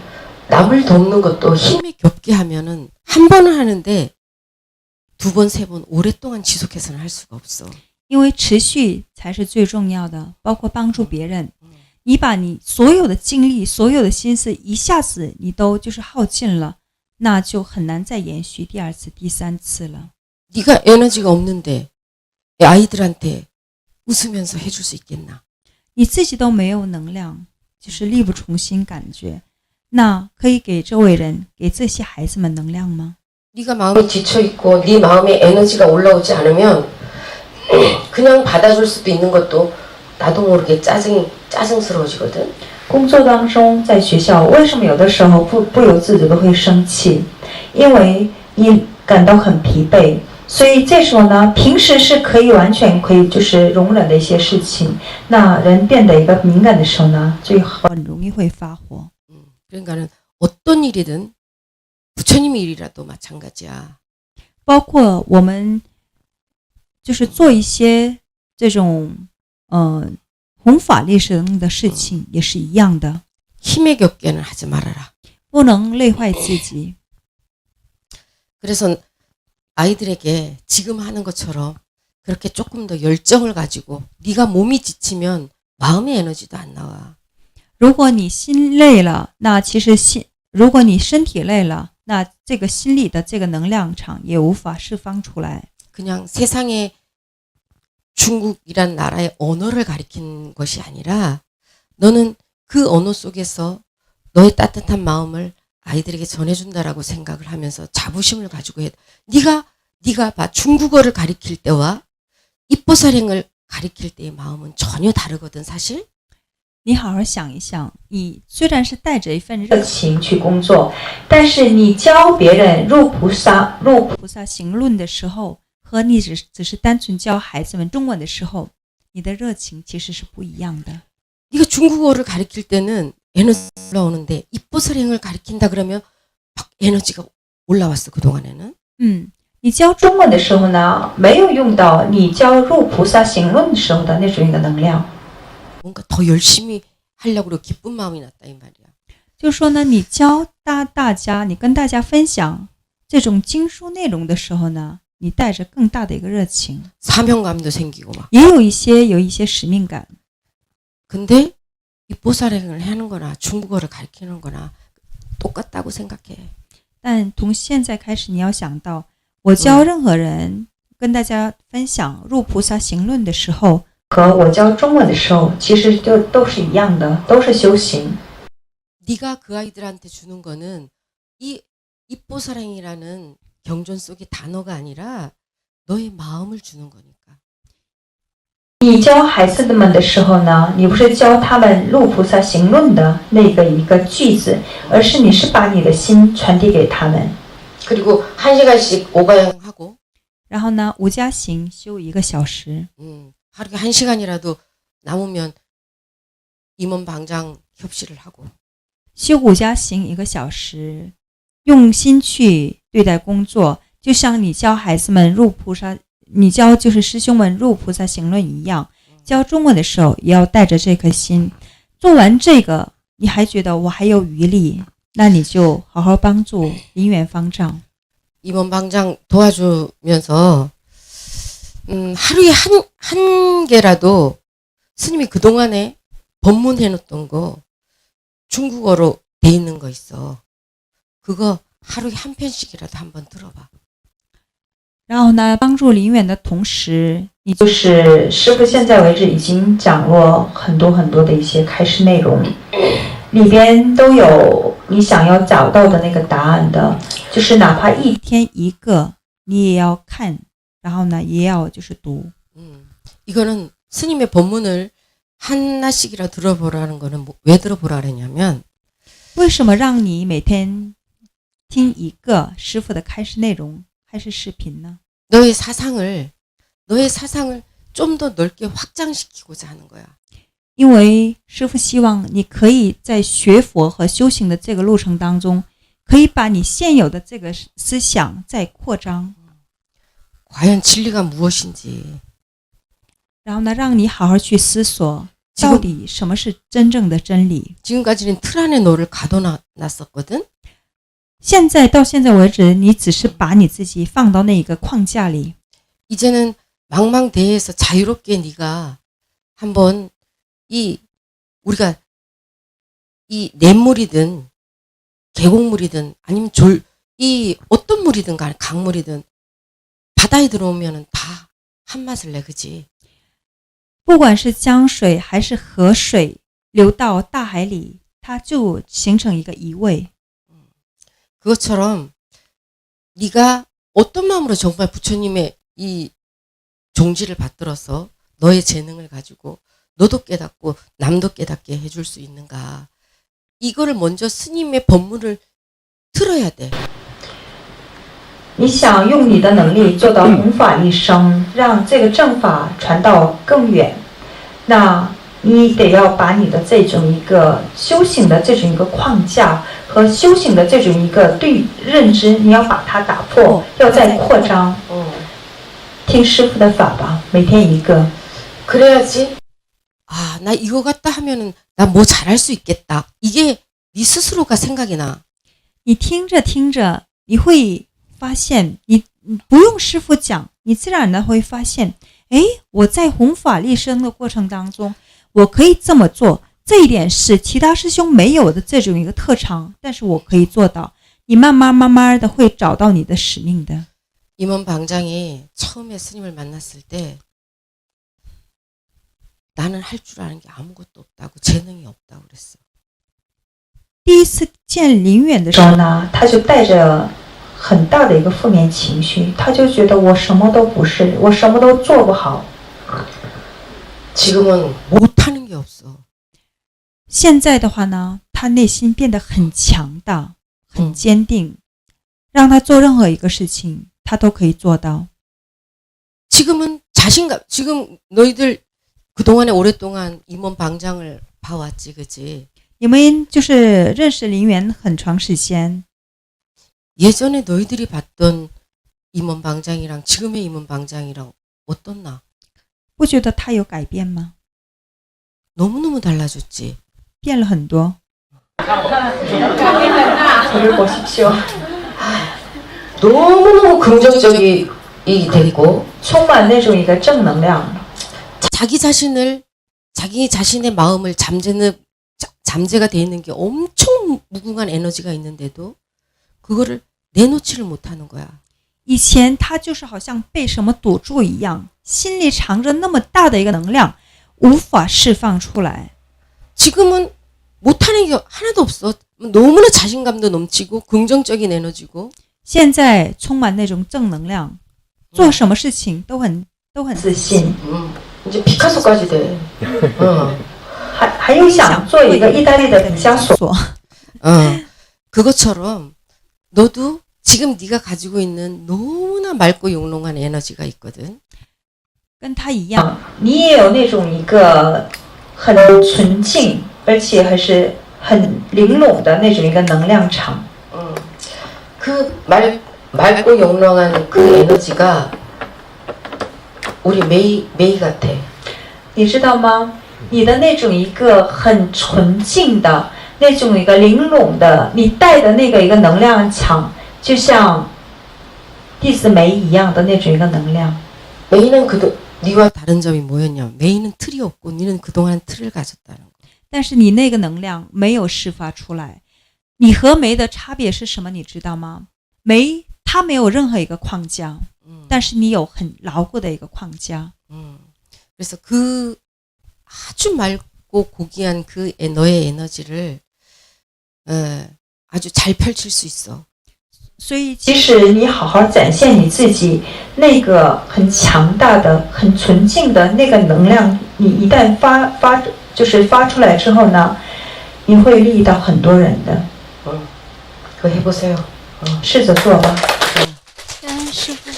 남을 돕는 것도 힘이 겹게 하면은 한 번은 하는데 두 번, 세 번 오랫동안 지속해서는 할 수가 없어. 因为持续才是最重要的，包括帮助别人。你把你所有的精力、所有的心思一下子你都就是耗尽了，那就很难再延续第二次、第三次了。 네가 에너지가 없는데 아이들한테 웃으면서 해줄 수 있겠나? 你自己都没有能量，就是力不从心感觉，那可以给周围人、给这些孩子们能量吗？ 네가 마음이 지쳐 있고 네 마음에 에너지가 올라오지 않으면 그냥 받아줄 수도 있는 것도 나도 모르게 짜증스러워지거든. 工作当中，在学校，为什么有的时候不由自主的会生气？因为你感到很疲惫，所以这时候呢，平时是可以完全可以就是容忍的一些事情，那人变得一个敏感的时候呢，就很容易会发火。 그러니까는 어떤 일이든 부처님의 일이라도 마찬가지야. 包括我们就是做一些这种弘法利生的事情也是一样的， 힘에 겹게는 하지 말아라. 不能累坏自己。 그래서 아이들에게 지금 하는 것처럼 그렇게 조금 더 열정을 가지고 네가 몸이 지치면 마음의 에너지도 안 나와. 如果你心累了，那其实如果你身体累了，那这个心里的这个能量场也无法释放出来。 그냥 세상에 중국이란 나라의 언어를 가리킨 것이 아니라 너는 그 언어 속에서 너의 따뜻한 마음을 아이들에게 전해준다라고 생각을 하면서 자부심을 가지고 해. 네가 봐 중국어를 가리킬 때와 입보살행을 가리킬 때의 마음은 전혀 다르거든 사실. 你好好想一想，你虽然是带着一份热情去工作，但是你教别人入菩萨行论的时候，和你只是单纯教孩子们中文的时候，你的热情其实是不一样的。 네가 중국어를 가리킬 때는 에너지 올라오는데 입보살행을 가리킨다 그러면 막 에너지가 올라왔어 그동안에는. 你教中文的时候呢，没有用到你教入菩萨行论的时候的那种一个能量。 뭔가 더 열심히 하려고 그러고 기쁜 마음이 났다 이 말이야. 就说呢，你教大家，你跟大家分享这种经书内容的时候呢，你带着更大的一个热情， 사명감도 생기고 막. 也有一些使命感。 근데 입보살행을 하는 거나 중국어를 가르치는 거나 똑같다고 생각해. 但从现在开始，你要想到，我教任何人跟大家分享入菩萨行论的时候， 和我教中文的时候，其实就都是一样的，都是修行。 네가 그 아이들한테 주는 거는 이 입보살행이라는 경전 속의 단어가 아니라 너의 마음을 주는 거니까. 你教孩子们的时候呢，你不是教他们入菩萨行论的那个一个句子，而是你是把你的心传递给他们。 그리고 1시간씩 오가양하고. 然后呢，无家行修1个小时。 하루에 1시간이라도 남으면 임원 방장 협시를 하고. 修五家行1个小时，用心去对待工作，就像你教孩子们入菩萨，你教就是师兄们入菩萨行论一样。教中文的时候也要带着这颗心。做完这个，你还觉得我还有余力，那你就好好帮助林元方丈。 임원 방장 도와주면서 하루에 한 개라도 스님이 그동안에 법문해놓던 거 중국어로 돼 있는 거 있어. 그거 하루에 한 편씩이라도 한번 들어봐. 然后呢，帮助林远的同时，你就是师父现在为止已经讲过很多的一些开示内容，里边都有你想要找到的那个答案的，就是哪怕一天一个，你也要看，然后呢，也要就是读。 이거는 스님의 법문을 하나씩이라 들어보라는 거는 왜 들어보라 그러냐면 为什么让你每天听一个师父的开示内容还是视频呢？ 너의 사상을 좀 더 넓게 확장시키고자 하는 거야. 因为师父希望你可以在学佛和修行的这个路程当中，可以把你现有的这个思想再扩张， 과연 진리가 무엇인지. 然后呢，让你好好去思索， 지금 到底什么是真正的真理。 지금까지는 틀 안에 너를 가둬놨었거든. 现在到现在为止，你只是把你自己放到那一个框架里， 이제는 망망대해에서 자유롭게 네가 한번 우리가 이 냇물이든 계곡물이든 아니면 어떤 물이든 간에 강물이든 바다에 들어오면은 다 한맛을 내, 그지? 不管是江水还是河水流到大海里，它就形成一个移味。 그것처럼 네가 어떤 마음으로 정말 부처님의 이 종지를 받들어서 너의 재능을 가지고 너도 깨닫고 남도 깨닫게 해줄 수 있는가. 이거를 먼저 스님의 법문을 들어야 돼. 你想用你的能力做到弘法利生，让这个正法传到更远，那你得要把你的这种一个修行的这种一个框架和修行的这种一个对认知，你要把它打破，要再扩张。听师父的法吧，每天一个。 그래야지. 아, 나 이거 갖다 하면은 나 뭐 잘할 수 있겠다. 이게 네 스스로가 생각이 나. 你听着听着，你会发现，你不用师父讲，你自然的会发现，诶，我在弘法利生的过程当中，我可以这么做，这一点是其他师兄没有的这种一个特长，但是我可以做到。你慢慢的会找到你的使命的。 임원 방장이 처음에 스님을 만났을 때 나는 할 줄 아는 게 아무것도 없다고 재능이 없다고 그랬어. 第一次见林远的时候呢，他就带着很大的一个负面情绪，他就觉得我什么都不是，我什么都做不好。 지금은 못하는 게 없어. 现在的话呢，他内心变得很强大，很坚定，让他做任何一个事情，他都可以做到。 지금은 자신감. 지금 너희들 그동안에 오랫동안 임원 방장을 봐왔지, 그지? 你们就是认识林园很长时间， 예전에 너희들이 봤던 임원 방장이랑 지금의 임원 방장이랑 어떻나? 不觉得他有改变吗？ 너무너무 달라졌지. 变了很多。 저를 보십시오. 너무너무 긍정적이 됐고 充满那种一个正能量， 자기 자신의 마음을 잠재가 돼 있는 게 엄청 무궁한 에너지가 있는데도 그거를 내놓지를 못하는 거야. 以前他就是好像被什么堵住一样，心里藏着那么大的一个能量，无法释放出来。 지금은 못하는 게 하나도 없어. 너무나 자신감도 넘치고 긍정적인 에너지고. 现在充满那种正能量，做什么事情都很自信。 이제 피카소까지 돼. 还有想做一个意大利的毕加索。 그것처럼 너도 지금 네가 가지고 있는 너무나 맑고 영롱한 에너지가 있거든. 跟他一样，你也有那种一个很纯净，而且还是很玲珑的那种一个能量场。 그 맑고 영롱한 그 에너지가 우리 메이 같아. 你知道吗？你的那种一个很纯净的那种一个玲珑的，你带的那个一个能量场，就像弟子梅一样的那种一个能量。 메이는 네와 다른 점이 뭐였냐? 메이는 틀이 없고 네는 그동안 틀을 가졌다는 거. 但是你那个能量没有释发出来。你和梅的差别是什么？你知道吗？梅它没有任何一个框架，但是你有很牢固的一个框架。 그래서 그 아주 맑고 고귀한 그 너의 에너지를 아주 잘 펼칠 수 있어. 所以即使你好好展现你自己那个很强大的、很纯净的那个能量，你一旦发出来之后呢，你会利益到很多人的。 그거 해보세요. 试着做吧。师父。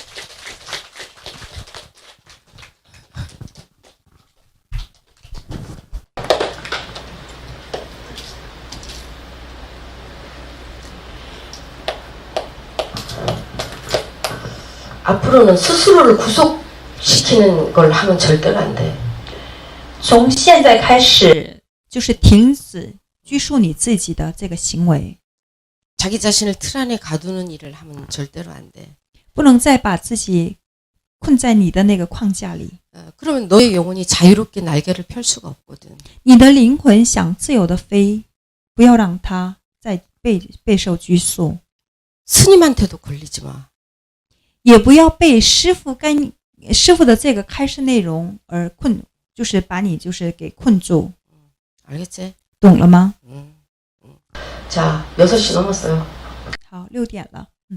앞으로는 스스로를 구속시키는 걸 하면 절대로 안 돼. 从现在开始，就是停止拘束你自己的这个行为， 자기 자신을 틀 안에 가두는 일을 하면 절대로 안 돼. 不能再把自己困在你的那个框架里。 그러면 너의 영혼이 자유롭게 날개를 펼 수가 없거든. 你的灵魂想自由的飞，不要让它再备受拘束， 스님한테도 걸리지 마. 也不要被师傅的这个开示内容而困，就是把你就是给困住， 알겠지? 懂了吗？ 자, 6시 넘었어요. 好，6点了。